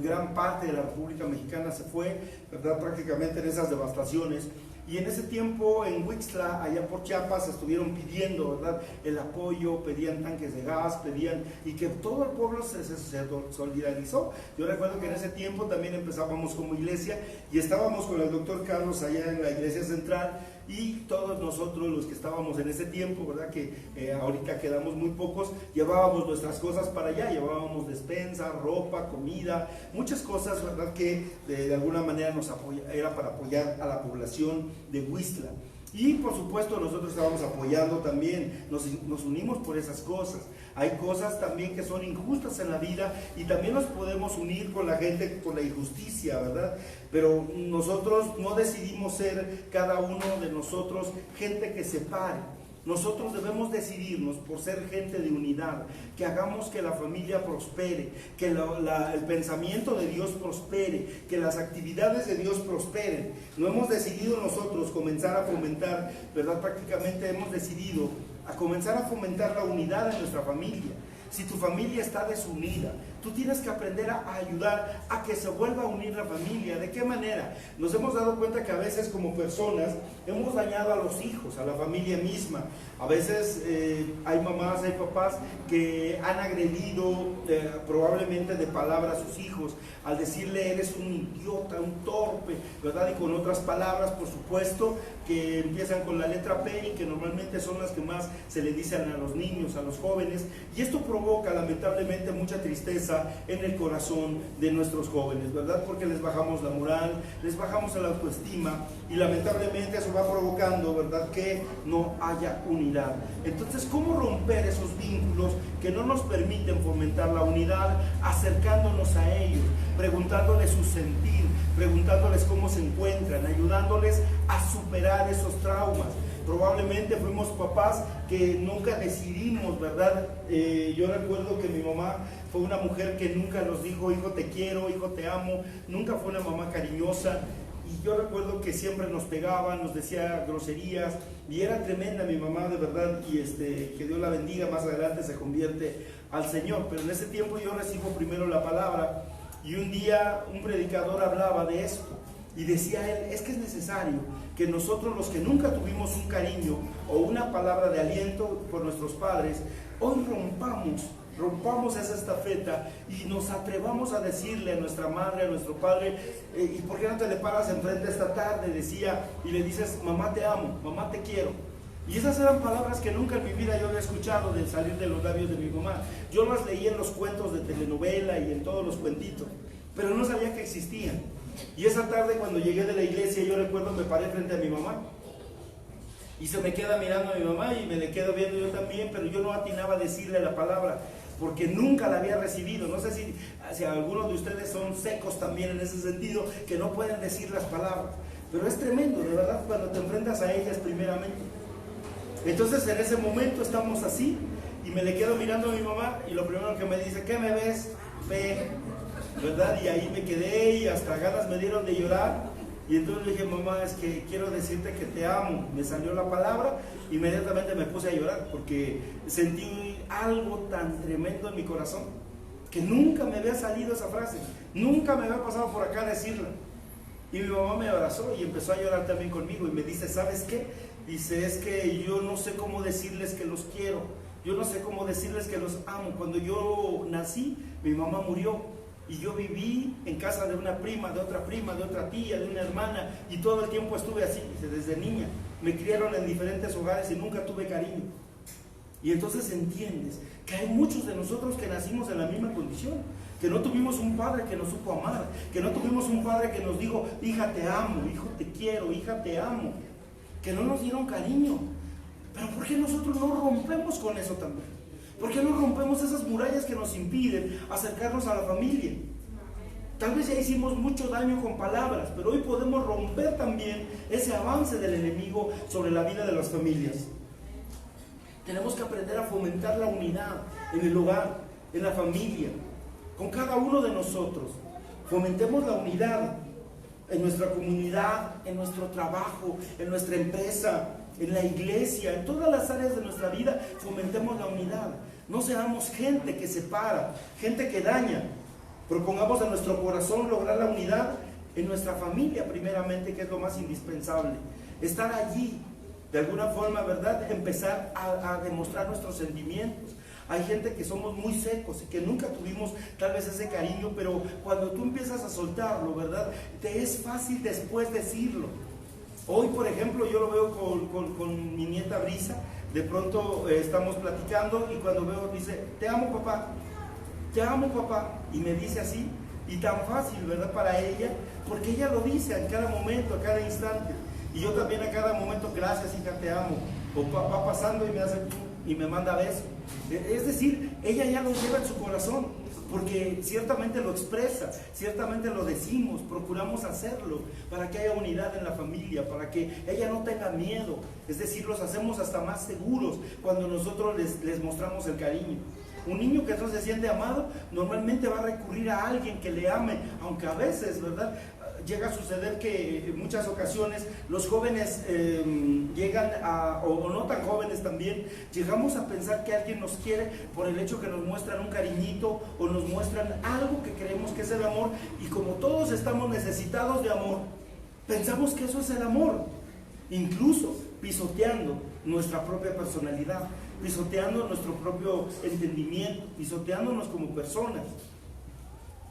gran parte de la República Mexicana se fue, ¿verdad? Prácticamente en esas devastaciones. Y en ese tiempo en Huixtla, allá por Chiapas, estuvieron pidiendo, ¿verdad?, el apoyo, pedían tanques de gas, pedían, y que todo el pueblo se solidarizó. Yo recuerdo que en ese tiempo también empezábamos como iglesia y estábamos con el doctor Carlos allá en la iglesia central, y todos nosotros los que estábamos en ese tiempo, ¿verdad?, que ahorita quedamos muy pocos, llevábamos nuestras cosas para allá, llevábamos despensa, ropa, comida, muchas cosas, ¿verdad?, que de alguna manera era para apoyar a la población de Huixtla. Y por supuesto nosotros estábamos apoyando también, nos unimos por esas cosas. Hay cosas también que son injustas en la vida y también nos podemos unir con la gente por la injusticia, ¿verdad? Pero nosotros no decidimos ser cada uno de nosotros gente que separe. Nosotros debemos decidirnos por ser gente de unidad, que hagamos que la familia prospere, que el pensamiento de Dios prospere, que las actividades de Dios prosperen. No hemos decidido nosotros comenzar a fomentar, ¿verdad? Prácticamente hemos decidido a comenzar a fomentar la unidad en nuestra familia. si tu familia está desunida, tú tienes que aprender a ayudar a que se vuelva a unir la familia. ¿De qué manera? Nos hemos dado cuenta que a veces como personas hemos dañado a los hijos, a la familia misma. A veces hay mamás, hay papás que han agredido probablemente de palabra a sus hijos al decirle eres un idiota, un torpe, ¿verdad? Y con otras palabras, por supuesto, que empiezan con la letra P y que normalmente son las que más se le dicen a los niños, a los jóvenes, y esto provoca lamentablemente mucha tristeza en el corazón de nuestros jóvenes, ¿verdad? Porque les bajamos la moral, les bajamos la autoestima y lamentablemente eso va provocando, ¿verdad?, que no haya unidad. Entonces, ¿cómo romper esos vínculos que no nos permiten fomentar la unidad? Acercándonos a ellos, preguntándoles su sentir, preguntándoles cómo se encuentran, ayudándoles a superar esos traumas. Probablemente fuimos papás que nunca decidimos, ¿verdad? Yo recuerdo que mi mamá fue una mujer que nunca nos dijo, hijo te quiero, hijo te amo, nunca fue una mamá cariñosa. Y yo recuerdo que siempre nos pegaba, nos decía groserías, y era tremenda mi mamá, de verdad, y que Dios la bendiga, más adelante se convierte al Señor. Pero en ese tiempo yo recibo primero la palabra, y un día un predicador hablaba de esto, y decía él, es que es necesario que nosotros, los que nunca tuvimos un cariño o una palabra de aliento por nuestros padres, hoy rompamos esa estafeta y nos atrevamos a decirle a nuestra madre, a nuestro padre, ¿y por qué no te le paras enfrente esta tarde? Decía, y le dices, mamá te amo, mamá te quiero. Y esas eran palabras que nunca en mi vida yo había escuchado de salir de los labios de mi mamá. Yo las leía en los cuentos de telenovela y en todos los cuentitos, pero no sabía que existían. Y esa tarde cuando llegué de la iglesia, yo recuerdo, me paré frente a mi mamá y se me queda mirando a mi mamá y me le quedo viendo yo también, pero yo no atinaba a decirle la palabra porque nunca la había recibido. No sé si algunos de ustedes son secos también en ese sentido, que no pueden decir las palabras, pero es tremendo, de verdad, cuando te enfrentas a ellas primeramente. Entonces en ese momento estamos así y me le quedo mirando a mi mamá y lo primero que me dice, ¿qué me ves? Ve, ¿verdad? Y ahí me quedé y hasta ganas me dieron de llorar. Y entonces le dije, mamá, es que quiero decirte que te amo. Me salió la palabra, inmediatamente me puse a llorar porque sentí algo tan tremendo en mi corazón que nunca me había salido esa frase, nunca me había pasado por acá decirla. Y mi mamá me abrazó y empezó a llorar también conmigo y me dice, ¿sabes qué? Dice, es que yo no sé cómo decirles que los quiero, yo no sé cómo decirles que los amo. Cuando yo nací, mi mamá murió. Y yo viví en casa de una prima, de otra tía, de una hermana, y todo el tiempo estuve así, desde niña. Me criaron en diferentes hogares y nunca tuve cariño. Y entonces entiendes que hay muchos de nosotros que nacimos en la misma condición, que no tuvimos un padre que nos supo amar, que no tuvimos un padre que nos dijo, hija te amo, hijo te quiero, hija te amo, que no nos dieron cariño. Pero ¿por qué nosotros no rompemos con eso también? ¿Por qué no rompemos esas murallas que nos impiden acercarnos a la familia? Tal vez ya hicimos mucho daño con palabras, pero hoy podemos romper también ese avance del enemigo sobre la vida de las familias. Tenemos que aprender a fomentar la unidad en el hogar, en la familia, con cada uno de nosotros. Fomentemos la unidad en nuestra comunidad, en nuestro trabajo, en nuestra empresa, en la iglesia, en todas las áreas de nuestra vida. Fomentemos la unidad. No seamos gente que separa, gente que daña. Propongamos en nuestro corazón lograr la unidad en nuestra familia primeramente, que es lo más indispensable. Estar allí, de alguna forma, ¿verdad? Empezar a demostrar nuestros sentimientos. Hay gente que somos muy secos y que nunca tuvimos tal vez ese cariño, pero cuando tú empiezas a soltarlo, ¿verdad? Te es fácil después decirlo. Hoy, por ejemplo, yo lo veo con mi nieta Brisa. De pronto estamos platicando y cuando veo, dice, te amo papá, y me dice así, y tan fácil, ¿verdad? Para ella, porque ella lo dice a cada momento, a cada instante, y yo también a cada momento, gracias hija, te amo, o va pasando y me hace y me manda besos. Es decir, ella ya lo lleva en su corazón, porque ciertamente lo expresa, ciertamente lo decimos, procuramos hacerlo para que haya unidad en la familia, para que ella no tenga miedo. Es decir, los hacemos hasta más seguros cuando nosotros les mostramos el cariño. Un niño que no se siente amado normalmente va a recurrir a alguien que le ame, aunque a veces, ¿verdad? llega a suceder que en muchas ocasiones los jóvenes llegan a, o no tan jóvenes también, llegamos a pensar que alguien nos quiere por el hecho que nos muestran un cariñito o nos muestran algo que creemos que es el amor, y como todos estamos necesitados de amor, pensamos que eso es el amor, incluso pisoteando nuestra propia personalidad, pisoteando nuestro propio entendimiento, pisoteándonos como personas.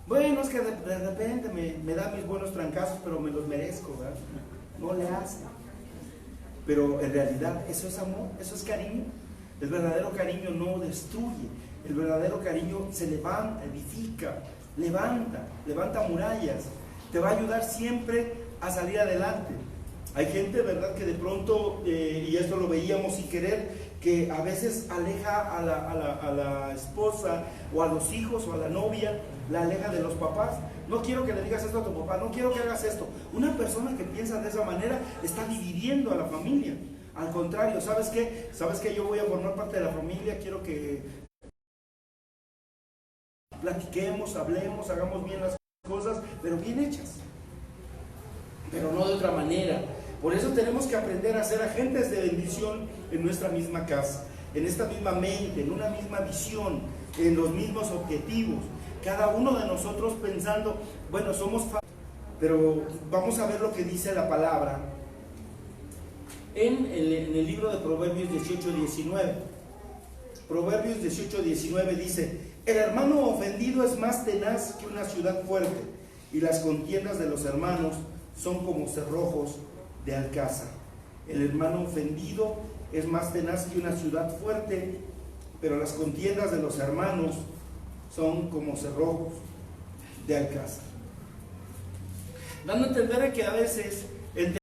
Bueno, es que de repente me da mis buenos trancazos, pero me los merezco, ¿verdad? No le hace. Pero en realidad, ¿eso es amor? ¿Eso es cariño? El verdadero cariño no destruye. El verdadero cariño se levanta, edifica, levanta murallas. Te va a ayudar siempre a salir adelante. Hay gente, ¿verdad?, que de pronto, y esto lo veíamos sin querer, que a veces aleja a la esposa o a los hijos o a la novia, la aleja de los papás. No quiero que le digas esto a tu papá, no quiero que hagas esto. Una persona que piensa de esa manera está dividiendo a la familia. Al contrario, ¿sabes qué? ¿Sabes que yo voy a formar parte de la familia? Quiero que platiquemos, hablemos, hagamos bien las cosas, pero bien hechas, pero no de otra manera. Por eso tenemos que aprender a ser agentes de bendición en nuestra misma casa, en esta misma mente, en una misma visión, en los mismos objetivos. Cada uno de nosotros pensando, bueno, somos pero vamos a ver lo que dice la palabra en el libro de Proverbios 18:19. Proverbios 18:19 dice: el hermano ofendido es más tenaz que una ciudad fuerte, y las contiendas de los hermanos son como cerrojos de alcázar. El hermano ofendido es más tenaz que una ciudad fuerte, pero las contiendas de los hermanos son como cerrojos de alcázar. Dando a entender que a veces entre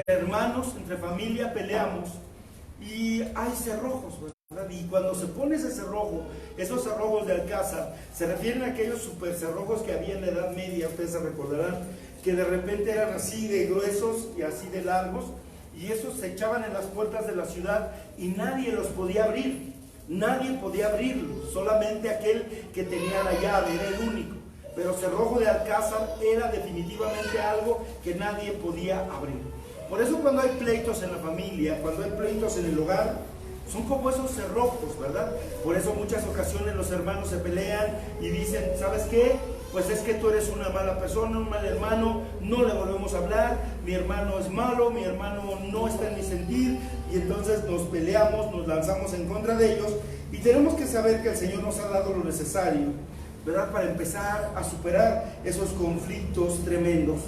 hermanos, entre familia peleamos y hay cerrojos, ¿verdad? Y cuando se pone ese cerrojo, esos cerrojos de alcázar, se refieren a aquellos super cerrojos que había en la Edad Media, ustedes se recordarán, que de repente eran así de gruesos y así de largos, y esos se echaban en las puertas de la ciudad y nadie los podía abrir, nadie podía abrirlos, solamente aquel que tenía la llave, era el único. Pero cerrojo de alcázar era definitivamente algo que nadie podía abrir. Por eso cuando hay pleitos en la familia, cuando hay pleitos en el hogar, son como esos cerrojos, ¿verdad? Por eso muchas ocasiones los hermanos se pelean y dicen, ¿sabes qué? Pues es que tú eres una mala persona, un mal hermano, no le volvemos a hablar, mi hermano es malo, mi hermano no está en mi sentir, y entonces nos peleamos, nos lanzamos en contra de ellos, y tenemos que saber que el Señor nos ha dado lo necesario, ¿verdad?, para empezar a superar esos conflictos tremendos.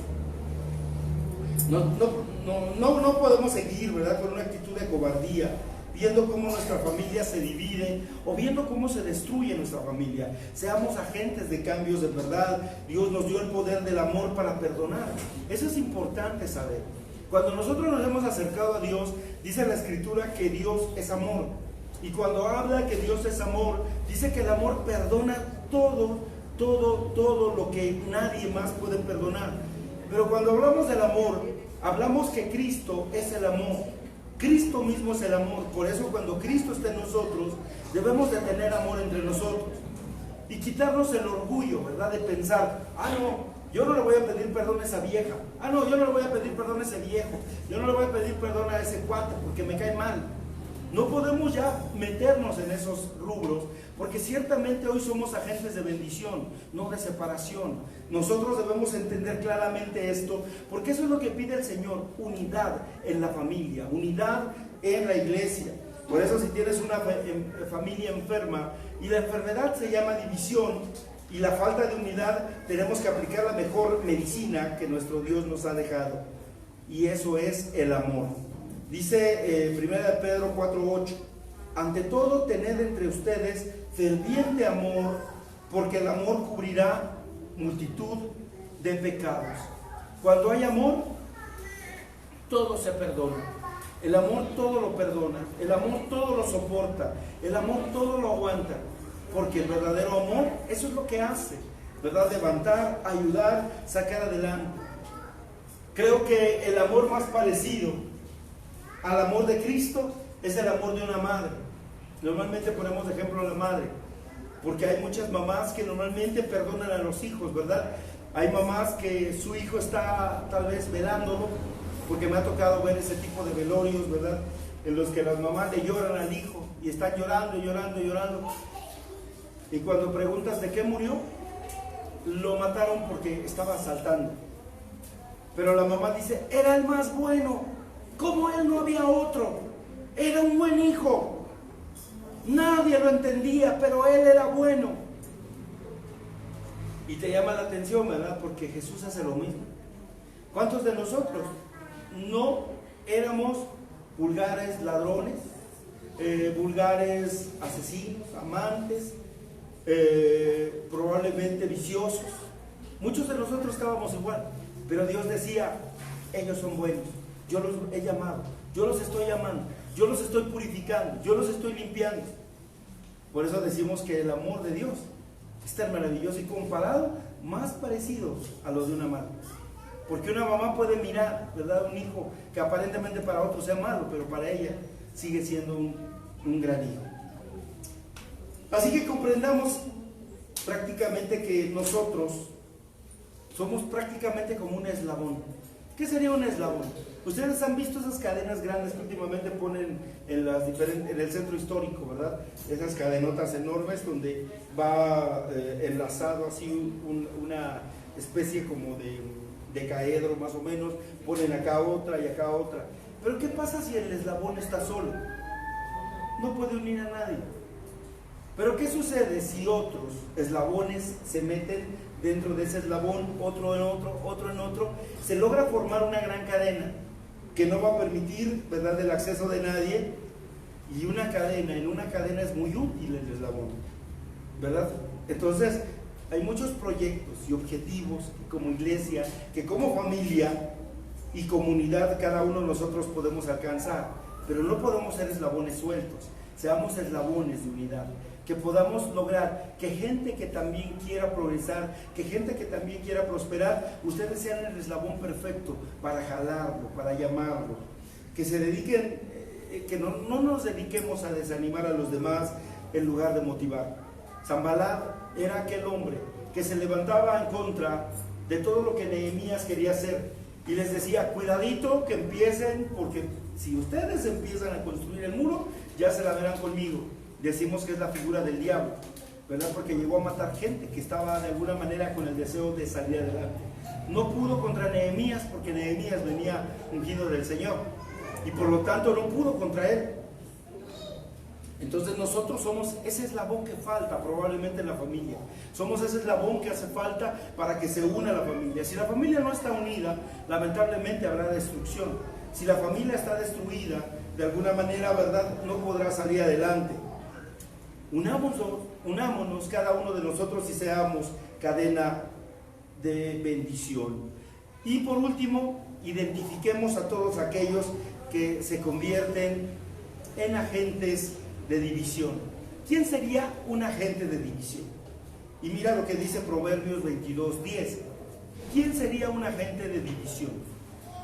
No podemos seguir, ¿verdad?, con una actitud de cobardía, viendo cómo nuestra familia se divide o viendo cómo se destruye nuestra familia. Seamos agentes de cambios de verdad. Dios nos dio el poder del amor para perdonar. Eso es importante saber. Cuando nosotros nos hemos acercado a Dios, dice la Escritura que Dios es amor. Y cuando habla que Dios es amor, dice que el amor perdona todo lo que nadie más puede perdonar. Pero cuando hablamos del amor, hablamos que Cristo es el amor. Cristo mismo es el amor. Por eso cuando Cristo está en nosotros, debemos de tener amor entre nosotros y quitarnos el orgullo, ¿verdad?, de pensar, no, yo no le voy a pedir perdón a esa vieja, no, yo no le voy a pedir perdón a ese viejo, yo no le voy a pedir perdón a ese cuate porque me cae mal. No podemos ya meternos en esos rubros, porque ciertamente hoy somos agentes de bendición, no de separación. Nosotros debemos entender claramente esto, porque eso es lo que pide el Señor: unidad en la familia, unidad en la iglesia. Por eso si tienes una familia enferma y la enfermedad se llama división y la falta de unidad, tenemos que aplicar la mejor medicina que nuestro Dios nos ha dejado, y eso es el amor. Dice 1 Pedro 4:8: ante todo tened entre ustedes ferviente amor, porque el amor cubrirá multitud de pecados. Cuando hay amor, todo se perdona. El amor todo lo perdona, el amor todo lo soporta, el amor todo lo aguanta, porque el verdadero amor, eso es lo que hace, ¿verdad? Levantar, ayudar, sacar adelante. Creo que el amor más parecido al amor de Cristo es el amor de una madre. Normalmente ponemos de ejemplo a la madre, porque hay muchas mamás que normalmente perdonan a los hijos, ¿verdad? Hay mamás que su hijo está tal vez velándolo, porque me ha tocado ver ese tipo de velorios, ¿verdad? En los que las mamás le lloran al hijo y están llorando, llorando, llorando. Y cuando preguntas de qué murió, lo mataron porque estaba asaltando. Pero la mamá dice, era el más bueno, como él no había otro, era un buen hijo. Nadie lo entendía, pero él era bueno. Y te llama la atención, ¿verdad? Porque Jesús hace lo mismo. ¿Cuántos de nosotros no éramos vulgares ladrones, vulgares asesinos, amantes, probablemente viciosos? Muchos de nosotros estábamos igual, pero Dios decía, ellos son buenos, yo los he llamado, yo los estoy llamando, yo los estoy purificando, yo los estoy limpiando. Por eso decimos que el amor de Dios es tan maravilloso y comparado, más parecido a lo de una madre. Porque una mamá puede mirar, ¿verdad?, un hijo que aparentemente para otros sea malo, pero para ella sigue siendo un gran hijo. Así que comprendamos prácticamente que nosotros somos prácticamente como un eslabón. ¿Qué sería un eslabón? Ustedes han visto esas cadenas grandes que últimamente ponen en el centro histórico, ¿verdad? Esas cadenotas enormes donde va enlazado así una especie como de caedro más o menos, ponen acá otra y acá otra. Pero ¿qué pasa si el eslabón está solo? No puede unir a nadie. Pero ¿qué sucede si otros eslabones se meten dentro de ese eslabón, otro en otro, otro en otro? Se logra formar una gran cadena que no va a permitir, ¿verdad?, el acceso de nadie. Y en una cadena es muy útil el eslabón, ¿verdad? Entonces, hay muchos proyectos y objetivos que como iglesia, que como familia y comunidad, cada uno de nosotros podemos alcanzar, pero no podemos ser eslabones sueltos, seamos eslabones de unidad, que podamos lograr que gente que también quiera progresar, que gente que también quiera prosperar, ustedes sean el eslabón perfecto para jalarlo, para llamarlo, que se dediquen, que no nos dediquemos a desanimar a los demás en lugar de motivar. Sanballat era aquel hombre que se levantaba en contra de todo lo que Nehemías quería hacer y les decía, cuidadito que empiecen, porque si ustedes empiezan a construir el muro, ya se la verán conmigo. Decimos que es la figura del diablo, ¿verdad? Porque llegó a matar gente que estaba de alguna manera con el deseo de salir adelante. No pudo contra Nehemías porque Nehemías venía ungido del Señor y por lo tanto no pudo contra él. Entonces nosotros somos ese eslabón que falta probablemente en la familia. Somos ese eslabón que hace falta para que se una la familia. Si la familia no está unida, lamentablemente habrá destrucción. Si la familia está destruida, de alguna manera, ¿verdad?, no podrá salir adelante. Unámonos cada uno de nosotros y seamos cadena de bendición. Y por último, identifiquemos a todos aquellos que se convierten en agentes de división. ¿Quién sería un agente de división? Y mira lo que dice Proverbios 22:10. ¿Quién sería un agente de división?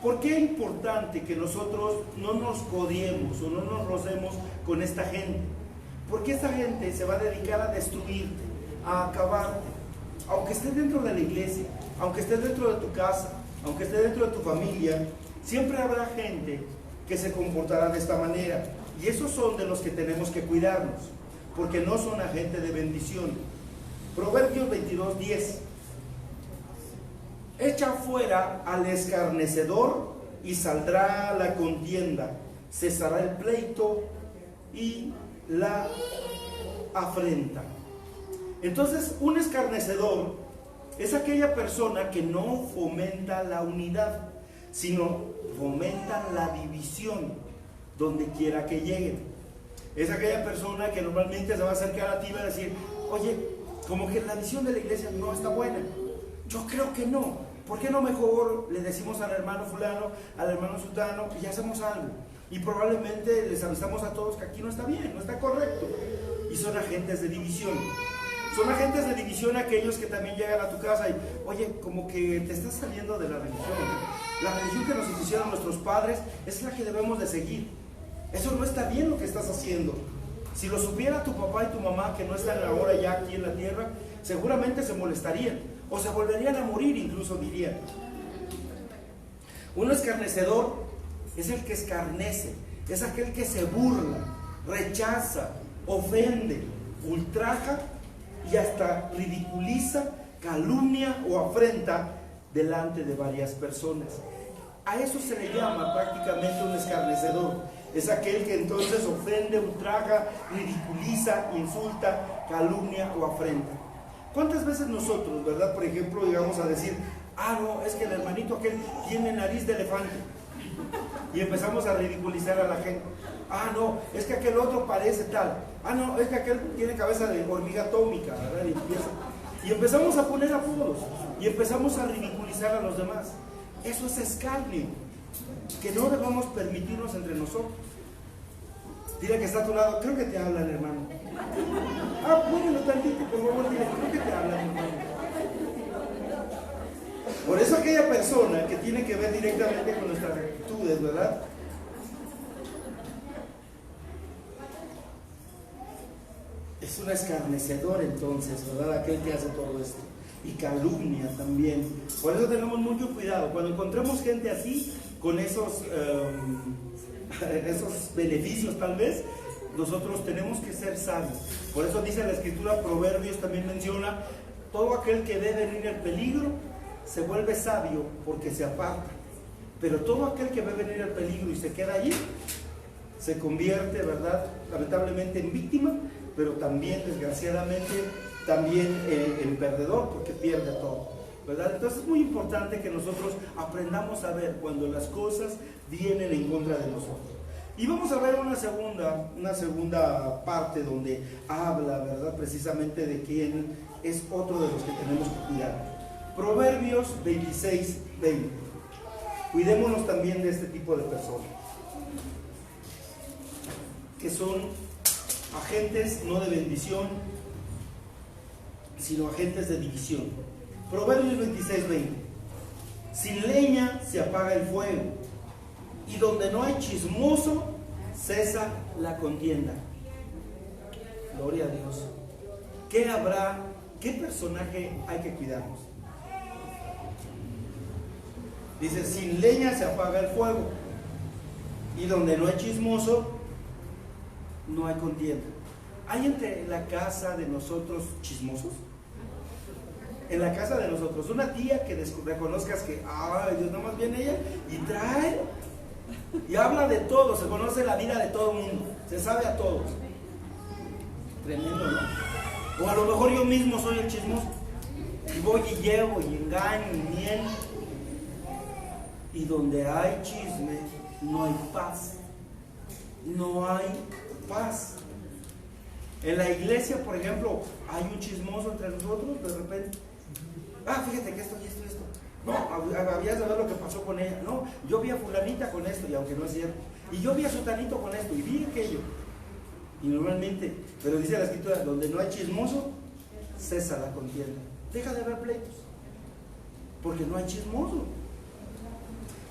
¿Por qué es importante que nosotros no nos codiemos o no nos rocemos con esta gente? Porque esta gente se va a dedicar a destruirte, a acabarte. Aunque estés dentro de la iglesia, aunque estés dentro de tu casa, aunque estés dentro de tu familia, siempre habrá gente que se comportará de esta manera. Y esos son de los que tenemos que cuidarnos, porque no son agentes de bendición. Proverbios 22:10. Echa fuera al escarnecedor y saldrá la contienda, cesará el pleito y la afrenta. Entonces, un escarnecedor es aquella persona que no fomenta la unidad, sino fomenta la división donde quiera que lleguen. Es aquella persona que normalmente se va a acercar a ti y va a decir, oye, como que la visión de la iglesia no está buena. Yo creo que no. ¿Por qué no mejor le decimos al hermano fulano, al hermano sultano, y hacemos algo? Y probablemente les avisamos a todos que aquí no está bien, no está correcto. Y son agentes de división. Son agentes de división aquellos que también llegan a tu casa y, oye, como que te estás saliendo de la religión. La religión que nos hicieron nuestros padres es la que debemos de seguir. Eso no está bien lo que estás haciendo. Si lo supiera tu papá y tu mamá, que no están ahora ya aquí en la tierra, seguramente se molestarían. o se volverían a morir, incluso dirían. Un escarnecedor es el que escarnece, es aquel que se burla, rechaza, ofende, ultraja y hasta ridiculiza, calumnia o afrenta delante de varias personas. A eso se le llama prácticamente un escarnecedor. Es aquel que entonces ofende, ultraja, ridiculiza, insulta, calumnia o afrenta. ¿Cuántas veces nosotros, verdad, por ejemplo, llegamos a decir, no, es que el hermanito aquel tiene nariz de elefante, y empezamos a ridiculizar a la gente? No, es que aquel otro parece tal. No, es que aquel tiene cabeza de hormiga atómica, ¿verdad? Y empezamos a poner apodos y empezamos a ridiculizar a los demás. Eso es escarnio, que no debemos permitirnos entre nosotros. Dile que está a tu lado, creo que te hablan, hermano. Muévelo tantito, por favor, dile, creo que te hablan, hermano. Por eso aquella persona que tiene que ver directamente con nuestras actitudes, ¿verdad? Es un escarnecedor entonces, ¿verdad? Aquel que hace todo esto. Y calumnia también. Por eso tenemos mucho cuidado. Cuando encontremos gente así, con esos beneficios tal vez, nosotros tenemos que ser sabios. Por eso dice la Escritura, Proverbios también menciona, todo aquel que ve venir el peligro, se vuelve sabio porque se aparta. Pero todo aquel que ve venir el peligro y se queda allí, se convierte, ¿verdad?, lamentablemente en víctima, pero también, desgraciadamente, también en perdedor, porque pierde todo, ¿verdad? Entonces es muy importante que nosotros aprendamos a ver cuando las cosas vienen en contra de nosotros. Y vamos a ver una segunda parte donde habla, ¿verdad?, precisamente de quién es otro de los que tenemos que cuidar. Proverbios 26:20. Cuidémonos también de este tipo de personas, que son agentes no de bendición, sino agentes de división. Proverbios 26:20. Sin leña se apaga el fuego, y donde no hay chismoso, cesa la contienda. Gloria a Dios. ¿Qué habrá? ¿Qué personaje hay que cuidarnos? Dice, sin leña se apaga el fuego, y donde no hay chismoso, no hay contienda. ¿Hay entre la casa de nosotros chismosos? En la casa de nosotros, una tía que reconozcas que, Dios, nada más viene ella y trae y habla de todo, se conoce la vida de todo el mundo, se sabe a todos. Tremendo, ¿no? O a lo mejor yo mismo soy el chismoso y voy y llevo y engaño y miento. Y donde hay chisme, no hay paz. No hay paz. En la iglesia, por ejemplo, hay un chismoso entre nosotros, de repente. Fíjate que esto y esto y esto. No, habías de ver lo que pasó con ella. No, yo vi a fulanita con esto, y aunque no es cierto. Y yo vi a sutanito con esto, y vi aquello. Y normalmente, pero dice la Escritura, donde no hay chismoso, cesa la contienda. Deja de haber pleitos, porque no hay chismoso.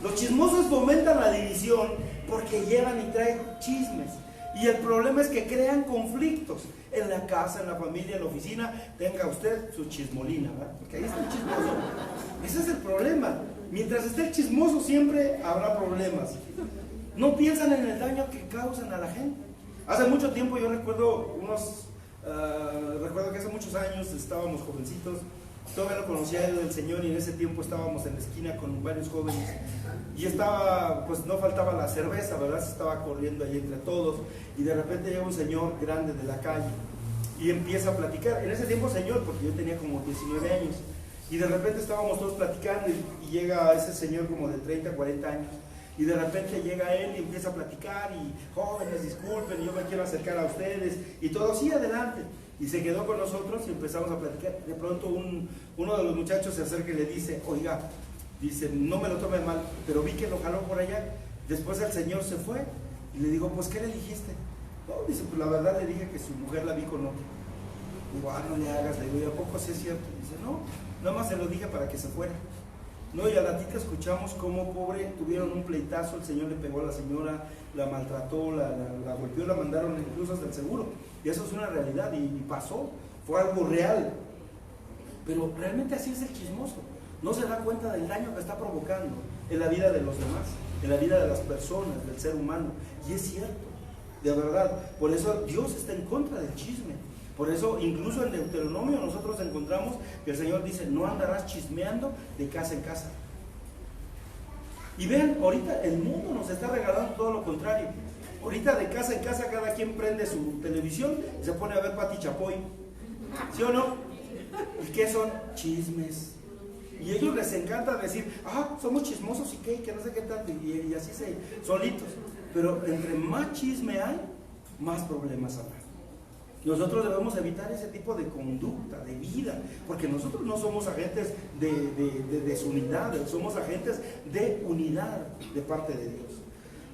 Los chismosos fomentan la división porque llevan y traen chismes. Y el problema es que crean conflictos en la casa, en la familia, en la oficina. Tenga usted su chismolina, ¿verdad? Porque ahí está el chismoso. Ese es el problema. Mientras esté el chismoso siempre habrá problemas. No piensan en el daño que causan a la gente. Hace mucho tiempo yo recuerdo que hace muchos años estábamos jovencitos. Todavía no conocía yo del Señor, y en ese tiempo estábamos en la esquina con varios jóvenes y pues no faltaba la cerveza, ¿verdad? Se estaba corriendo ahí entre todos, y de repente llega un señor grande de la calle y empieza a platicar. En ese tiempo señor, porque yo tenía como 19 años, y de repente estábamos todos platicando y llega ese señor como de 30, 40 años, y de repente llega él y empieza a platicar, y jóvenes, disculpen, yo me quiero acercar a ustedes, y todo, sí, adelante. Y se quedó con nosotros y empezamos a platicar. De pronto uno de los muchachos se acerca y le dice, oiga, dice, no me lo tome mal, pero vi que lo jaló por allá. Después el señor se fue y le digo, pues, ¿qué le dijiste? No, dice, pues la verdad le dije que su mujer la vi con otro. Digo, no le hagas, le digo, ¿y a poco sí es cierto? Dice, no, nada más se lo dije para que se fuera. No, y a la tita escuchamos cómo, pobre, tuvieron un pleitazo, el señor le pegó a la señora, la maltrató, la golpeó, la mandaron incluso hasta el seguro. Y eso es una realidad, y pasó, fue algo real. Pero realmente así es el chismoso. No se da cuenta del daño que está provocando en la vida de los demás, en la vida de las personas, del ser humano. Y es cierto, de verdad. Por eso Dios está en contra del chisme. Por eso incluso en Deuteronomio nosotros encontramos que el Señor dice: no andarás chismeando de casa en casa. Y vean, ahorita el mundo nos está regalando todo lo contrario. Ahorita de casa en casa cada quien prende su televisión y se pone a ver Pati Chapoy. ¿Sí o no? ¿Y qué son? Chismes. Y a ellos les encanta decir: somos chismosos y qué, que no sé qué tanto, y así solitos. Pero entre más chisme hay, más problemas habrá. Nosotros debemos evitar ese tipo de conducta, de vida, porque nosotros no somos agentes de desunidad, somos agentes de unidad de parte de Dios.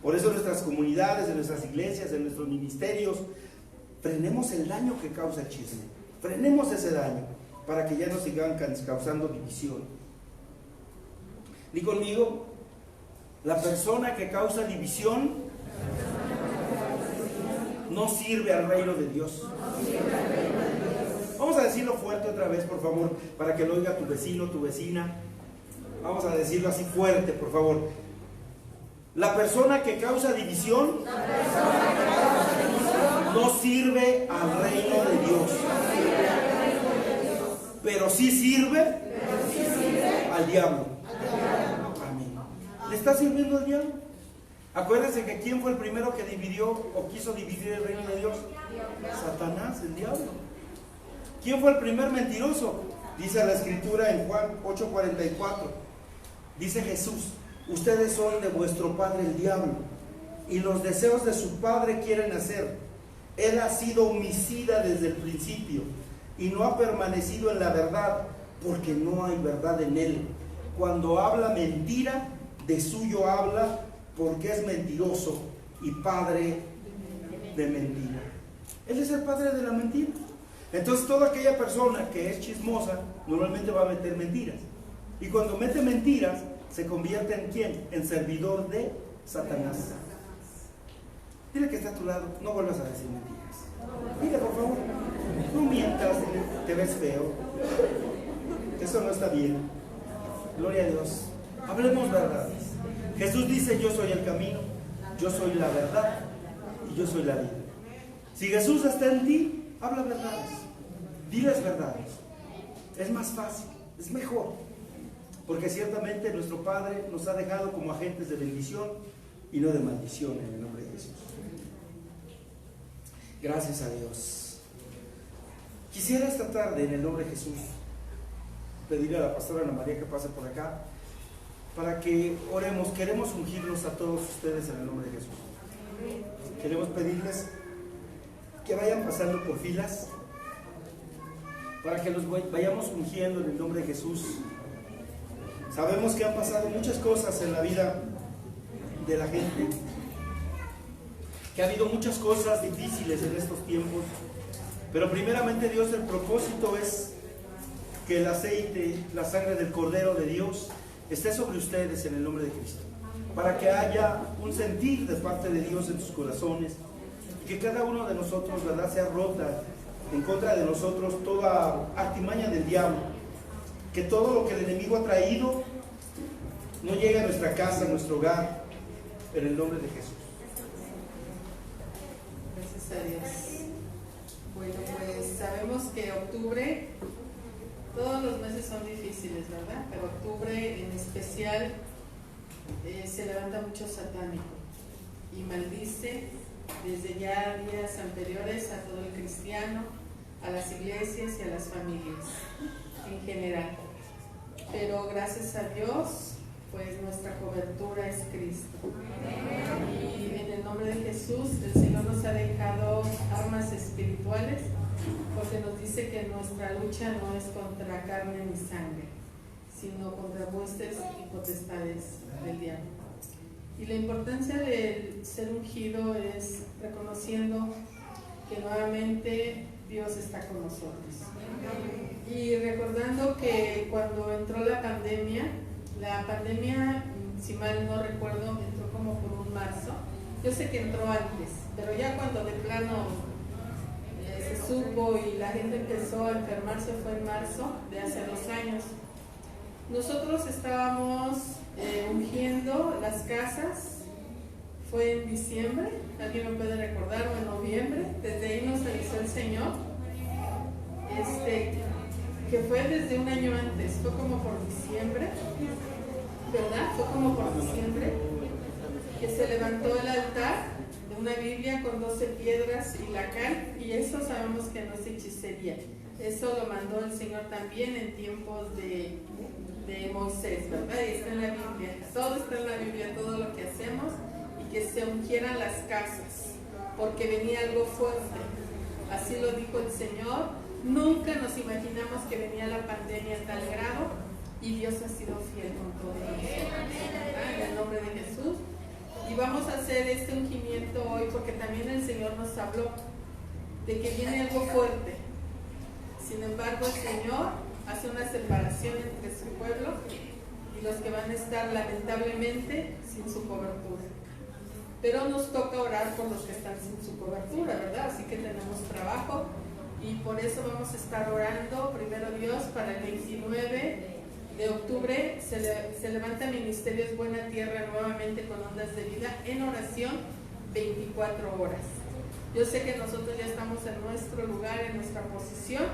Por eso en nuestras comunidades, en nuestras iglesias, en nuestros ministerios, frenemos el daño que causa el chisme, frenemos ese daño, para que ya no sigan causando división. Di conmigo: la persona que causa división no sirve al reino de Dios. Vamos a decirlo fuerte otra vez, por favor, para que lo oiga tu vecino, tu vecina. Vamos a decirlo así fuerte, por favor. La persona que causa división no sirve al reino de Dios, pero sí sirve al diablo. Amén. ¿Le está sirviendo al diablo? Acuérdense que ¿quién fue el primero que dividió o quiso dividir el reino de Dios? Satanás, el diablo. ¿Quién fue el primer mentiroso? Dice la escritura en Juan 8:44. Dice Jesús: ustedes son de vuestro padre el diablo, y los deseos de su padre quieren hacer. Él ha sido homicida desde el principio y no ha permanecido en la verdad, porque no hay verdad en él. Cuando habla mentira, de suyo habla, porque es mentiroso y padre de mentira. Él es el padre de la mentira. Entonces toda aquella persona que es chismosa normalmente va a meter mentiras, y cuando mete mentiras se convierte en ¿quién? En servidor de Satanás. Dile que está a tu lado: no vuelvas a decir mentiras. Dile, por favor, no mientas, te ves feo, eso no está bien. Gloria a Dios. Hablemos verdades. Jesús dice: yo soy el camino, yo soy la verdad y yo soy la vida. Si Jesús está en ti, habla verdades, diles verdades. Es más fácil, es mejor, porque ciertamente nuestro Padre nos ha dejado como agentes de bendición y no de maldición, en el nombre de Jesús. Gracias a Dios. Quisiera esta tarde, en el nombre de Jesús, pedirle a la pastora Ana María que pase por acá para que oremos. Queremos ungirlos a todos ustedes en el nombre de Jesús. Queremos pedirles que vayan pasando por filas para que los vayamos ungiendo en el nombre de Jesús. Sabemos que han pasado muchas cosas en la vida de la gente, que ha habido muchas cosas difíciles en estos tiempos, pero primeramente Dios, el propósito es que el aceite, la sangre del Cordero de Dios esté sobre ustedes en el nombre de Cristo, para que haya un sentir de parte de Dios en sus corazones, y que cada uno de nosotros, ¿verdad?, sea rota en contra de nosotros toda artimaña del diablo, que todo lo que el enemigo ha traído no llegue a nuestra casa, a nuestro hogar, en el nombre de Jesús. Gracias a Dios. Bueno, pues sabemos que octubre, todos los meses son difíciles, ¿verdad? Pero octubre en especial se levanta mucho satánico y maldice desde ya días anteriores a todo el cristiano, a las iglesias y a las familias en general. Pero gracias a Dios, pues nuestra cobertura es Cristo. Y en el nombre de Jesús, el Señor nos ha dejado armas espirituales, porque nos dice que nuestra lucha no es contra carne ni sangre, sino contra huestes y potestades del diablo. Y la importancia de ser ungido es reconociendo que nuevamente Dios está con nosotros. Y recordando que cuando entró la pandemia, si mal no recuerdo, entró como por un marzo. Yo sé que entró antes, pero ya cuando de plano se supo y la gente empezó a enfermar marzo, fue en marzo de hace 2 años. Nosotros estábamos ungiendo las casas, fue en diciembre, alguien me puede recordar, o en noviembre, desde ahí nos avisó el Señor, que fue desde un año antes, fue como por diciembre, ¿verdad? Fue como por diciembre, que se levantó el altar de una Biblia con 12 piedras y la cal, y eso sabemos que no es hechicería. Eso lo mandó el Señor también en tiempos de Moisés, ¿verdad? Y está en la Biblia, todo está en la Biblia, todo lo que hacemos, y que se ungieran las casas, porque venía algo fuerte. Así lo dijo el Señor. Nunca nos imaginamos que venía la pandemia a tal grado, y Dios ha sido fiel con todo eso, en el nombre de Jesús. Y vamos a hacer este ungimiento hoy porque también el Señor nos habló de que viene algo fuerte. Sin embargo, el Señor hace una separación entre su pueblo y los que van a estar lamentablemente sin su cobertura. Pero nos toca orar por los que están sin su cobertura, ¿verdad? Así que tenemos trabajo y por eso vamos a estar orando, primero Dios, para el 29 de octubre se levanta Ministerios Buena Tierra nuevamente con Ondas de Vida en oración 24 horas. Yo sé que nosotros ya estamos en nuestro lugar, en nuestra posición,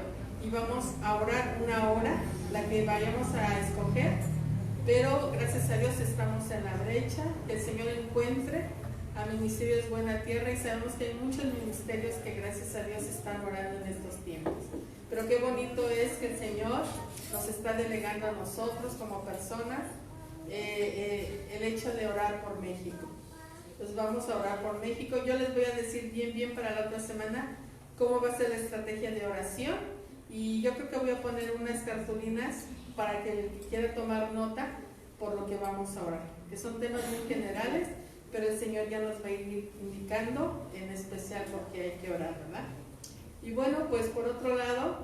y vamos a orar una hora, la que vayamos a escoger, pero gracias a Dios estamos en la brecha, que el Señor encuentre a Ministerios Buena Tierra, y sabemos que hay muchos ministerios que gracias a Dios están orando en estos tiempos. Pero qué bonito es que el Señor nos está delegando a nosotros como personas el hecho de orar por México. Pues vamos a orar por México. Yo les voy a decir bien para la otra semana cómo va a ser la estrategia de oración, y yo creo que voy a poner unas cartulinas para que el que quiera tomar nota por lo que vamos a orar, que son temas muy generales, pero el Señor ya nos va a ir indicando en especial por qué hay que orar, ¿verdad? Y bueno, pues por otro lado,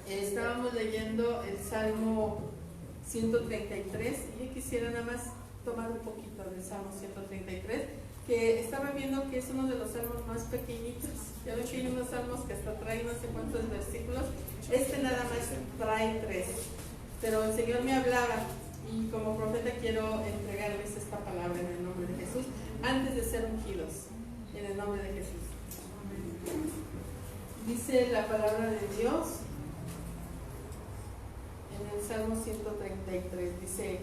estábamos leyendo el Salmo 133, y yo quisiera nada más tomar un poquito del Salmo 133, que estaba viendo que es uno de los salmos más pequeñitos. Ya ven que hay unos salmos que hasta traen no sé cuántos versículos, nada más trae 3, pero el Señor me hablaba, y como profeta quiero entregarles esta palabra en el nombre de Jesús, antes de ser ungidos, en el nombre de Jesús. Dice la palabra de Dios en el Salmo 133, dice: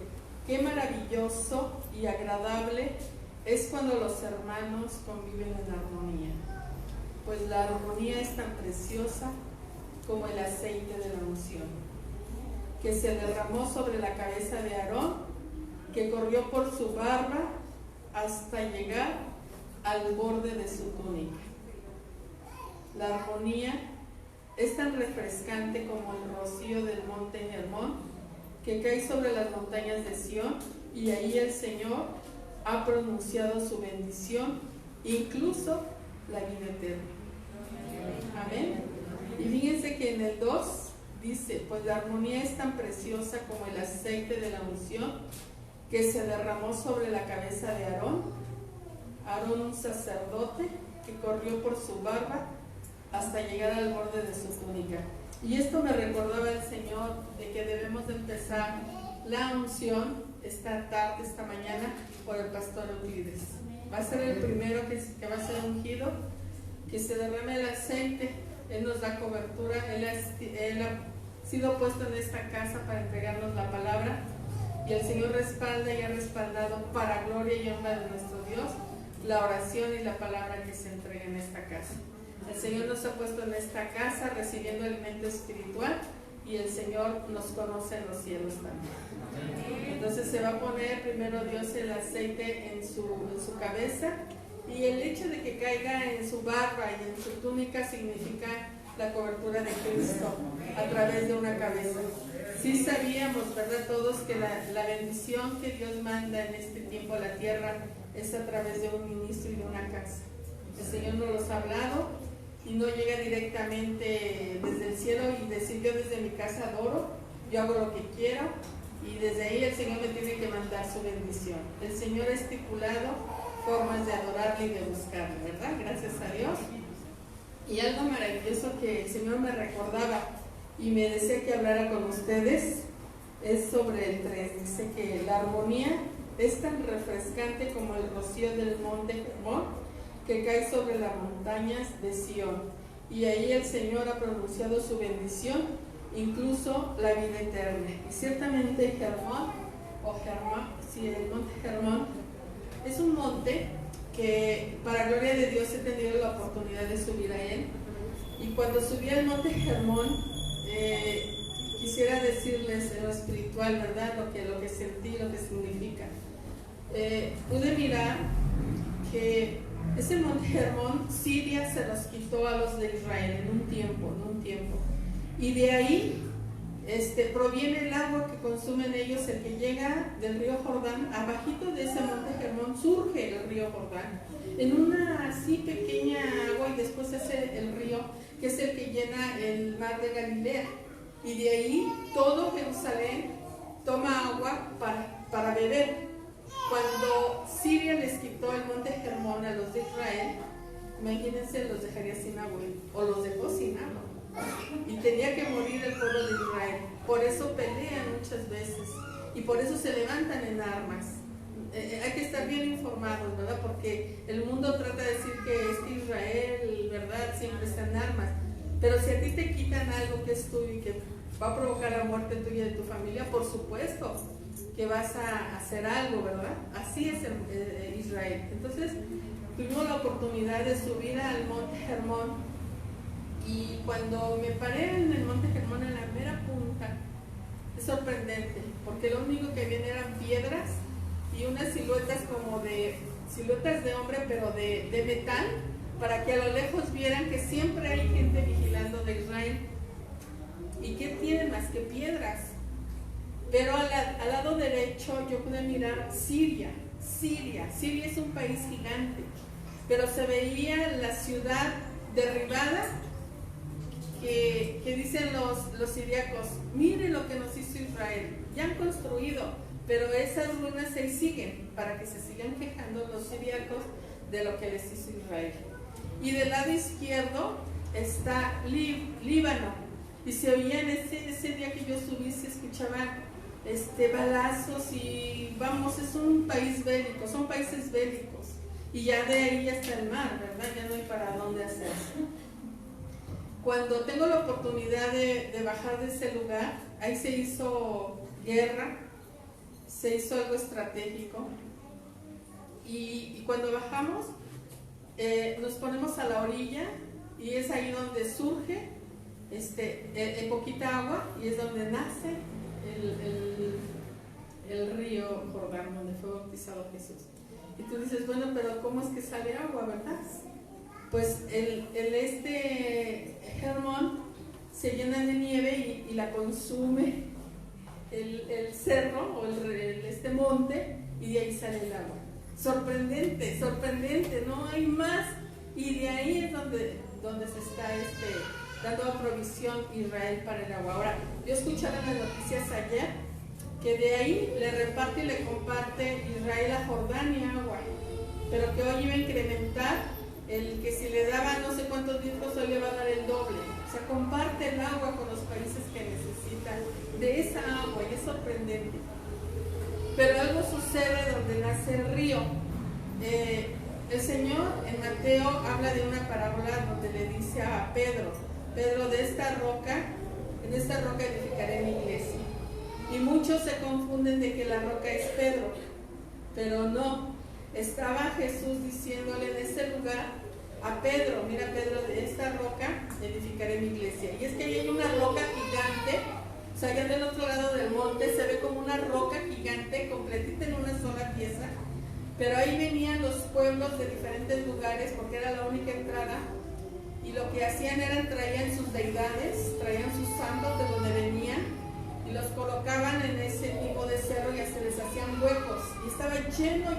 qué maravilloso y agradable es cuando los hermanos conviven en armonía, pues la armonía es tan preciosa como el aceite de la unción, que se derramó sobre la cabeza de Aarón, que corrió por su barba hasta llegar al borde de su túnica. La armonía es tan refrescante como el rocío del monte Hermón, que cae sobre las montañas de Sión, y ahí el Señor ha pronunciado su bendición, incluso la vida eterna. Amén. Y fíjense que en el 2 dice: pues la armonía es tan preciosa como el aceite de la unción, que se derramó sobre la cabeza de Aarón, un sacerdote, que corrió por su barba hasta llegar al borde de su túnica. Y esto me recordaba el Señor de que debemos de empezar la unción esta tarde, esta mañana, por el pastor Euclides. Va a ser el primero que va a ser ungido, que se derrame el aceite. Él nos da cobertura, él ha sido puesto en esta casa para entregarnos la palabra, y el Señor respalda y ha respaldado para gloria y honra de nuestro Dios la oración y la palabra que se entrega en esta casa. El Señor nos ha puesto en esta casa recibiendo alimento espiritual, y el Señor nos conoce en los cielos también. Entonces se va a poner primero Dios el aceite en su cabeza, y el hecho de que caiga en su barba y en su túnica significa la cobertura de Cristo a través de una cabeza. Sí sabíamos, ¿verdad?, todos que la bendición que Dios manda en este tiempo a la tierra es a través de un ministro y de una casa. El Señor nos los ha hablado, y no llega directamente desde el cielo y decir: yo desde mi casa adoro, yo hago lo que quiero, y desde ahí el Señor me tiene que mandar su bendición. El Señor ha estipulado formas de adorarle y de buscarle, ¿verdad? Gracias a Dios. Y algo maravilloso que el Señor me recordaba y me desea que hablara con ustedes es sobre el 3. Dice que la armonía es tan refrescante como el rocío del monte Hermón que cae sobre las montañas de Sión, y ahí el Señor ha pronunciado su bendición, incluso la vida eterna. Y ciertamente Hermón, el monte Hermón es un monte que para gloria de Dios he tenido la oportunidad de subir a él, y cuando subí al monte Hermón quisiera decirles en lo espiritual, ¿verdad? Lo que sentí, lo que significa. Pude mirar que ese monte Hermón, Siria se los quitó a los de Israel en un tiempo, y de ahí proviene el agua que consumen ellos, el que llega del río Jordán. Abajito de ese monte Hermón surge el río Jordán en una así pequeña agua, y después hace el río que es el que llena el mar de Galilea, y de ahí todo Jerusalén toma agua para beber. Cuando Siria les quitó el monte Hermón a los de Israel, imagínense, los dejaría sin agua, o los dejó sin agua, y tenía que morir el pueblo de Israel. Por eso pelean muchas veces, y por eso se levantan en armas. Hay que estar bien informados, ¿verdad? Porque el mundo trata de decir que Israel, ¿verdad?, siempre está en armas. Pero si a ti te quitan algo que es tuyo y que va a provocar la muerte tuya y de tu familia, por supuesto que vas a hacer algo, ¿verdad? Así es Israel. Entonces tuvimos la oportunidad de subir al monte Hermón, y cuando me paré en el monte Hermón, en la mera punta, es sorprendente, porque lo único que había eran piedras y unas siluetas como siluetas de hombre, pero de metal, para que a lo lejos vieran que siempre hay gente vigilando de Israel. ¿Y qué tienen más que piedras? Pero al lado derecho yo pude mirar Siria. Siria es un país gigante, pero se veía la ciudad derribada, que dicen los siríacos: miren lo que nos hizo Israel. Ya han construido, pero esas ruinas ahí siguen, para que se sigan quejando los siríacos de lo que les hizo Israel. Y del lado izquierdo está Líbano, y se oían ese día que yo subí, se escuchaban balazos, y vamos, es un país bélico, son países bélicos, y ya de ahí ya está el mar, ¿verdad? Ya no hay para dónde hacerse. Cuando tengo la oportunidad de bajar de ese lugar, ahí se hizo guerra, se hizo algo estratégico, y cuando bajamos nos ponemos a la orilla, y es ahí donde surge poquita agua, y es donde nace el río Jordán, donde fue bautizado Jesús. Y tú dices, bueno, pero ¿cómo es que sale agua, verdad? Pues el Hermón se llena de nieve y la consume el cerro o el monte, y de ahí sale el agua. Sorprendente, no hay más, y de ahí es donde se está dando provisión Israel para el agua. Ahora, yo escuchaba en las noticias ayer que de ahí le reparte y le comparte Israel a Jordania agua, pero que hoy iba a incrementar el que si le daba no sé cuántos litros, hoy le va a dar el doble. O sea, comparte el agua con los países que necesitan de esa agua, y es sorprendente. Pero algo sucede donde nace el río. El Señor en Mateo habla de una parábola donde le dice a Pedro: de esta roca, en esta roca edificaré mi iglesia. Y muchos se confunden de que la roca es Pedro, pero no. Estaba Jesús diciéndole en ese lugar a Pedro: mira, Pedro, de esta roca edificaré mi iglesia. Y es que ahí hay una roca gigante, o sea, allá del otro lado del monte se ve como una roca gigante, completita en una sola pieza, pero ahí venían los pueblos de diferentes lugares, porque era la única entrada, y lo que hacían era traían sus deidades, traían sus santos de donde venían, y los colocaban en ese tipo de cerro, y se les hacían huecos, y estaba lleno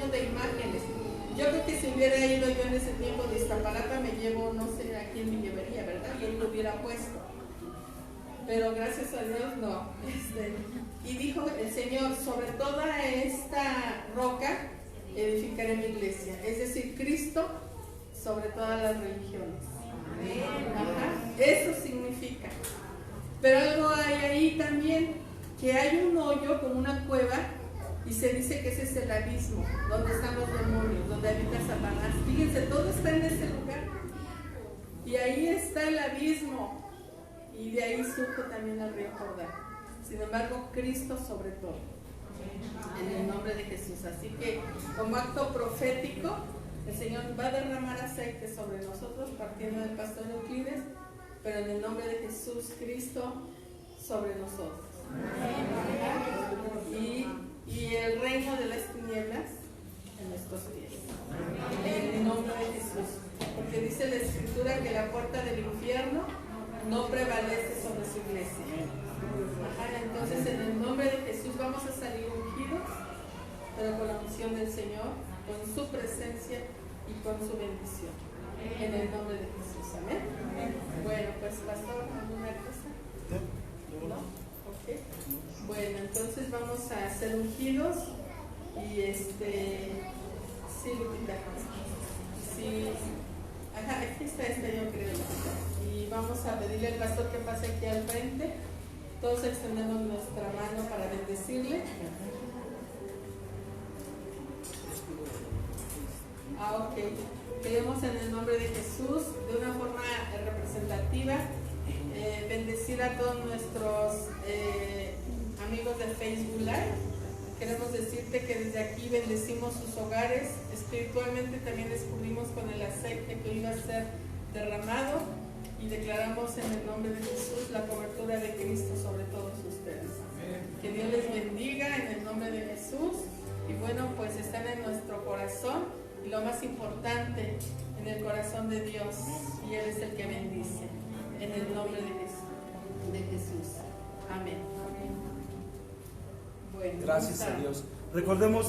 de imágenes. Yo creo que si hubiera ido yo en ese tiempo de Iztapalapa, me llevo, no sé a quién me llevaría, ¿verdad? Y él lo hubiera puesto. Pero gracias a Dios no. Y dijo el Señor: sobre toda esta roca edificaré mi iglesia. Es decir, Cristo sobre todas las religiones. Ajá. Eso significa. Pero algo hay ahí también, que hay un hoyo como una cueva y se dice que ese es el abismo, donde están los demonios, donde habita Satanás. Fíjense, todo está en ese lugar. Y ahí está el abismo. Y de ahí surge también el río Jordán. Sin embargo, Cristo sobre todo. En el nombre de Jesús. Así que, como acto profético, el Señor va a derramar aceite sobre nosotros, partiendo del pastor Euclides, pero en el nombre de Jesús Cristo sobre nosotros. Y el reino de las tinieblas en nuestros pies. En el nombre de Jesús. Porque dice la Escritura que la puerta del infierno no prevalece sobre su iglesia. Entonces, en el nombre de Jesús vamos a salir ungidos, pero con la unción del Señor, con su presencia y con su bendición. En el nombre de Jesús. Amén. Bueno, pues pastor, ¿alguna cosa? ¿No? Ok. Bueno, entonces vamos a ser ungidos y sí, Lupita. Sí. Ajá, aquí está yo creo. Y vamos a pedirle al pastor que pase aquí al frente. Todos extendemos nuestra mano para bendecirle. Ok. Queremos en el nombre de Jesús, de una forma representativa, bendecir a todos nuestros amigos de Facebook Live. Queremos decirte que desde aquí bendecimos sus hogares. Espiritualmente también descubrimos con el aceite que iba a ser derramado y declaramos en el nombre de Jesús la cobertura de Cristo sobre todos ustedes. Que Dios les bendiga en el nombre de Jesús. Y bueno, pues están en nuestro corazón y lo más importante, en el corazón de Dios. Y Él es el que bendice. En el nombre de Jesús. Amén. Bueno, gracias a Dios. Recordemos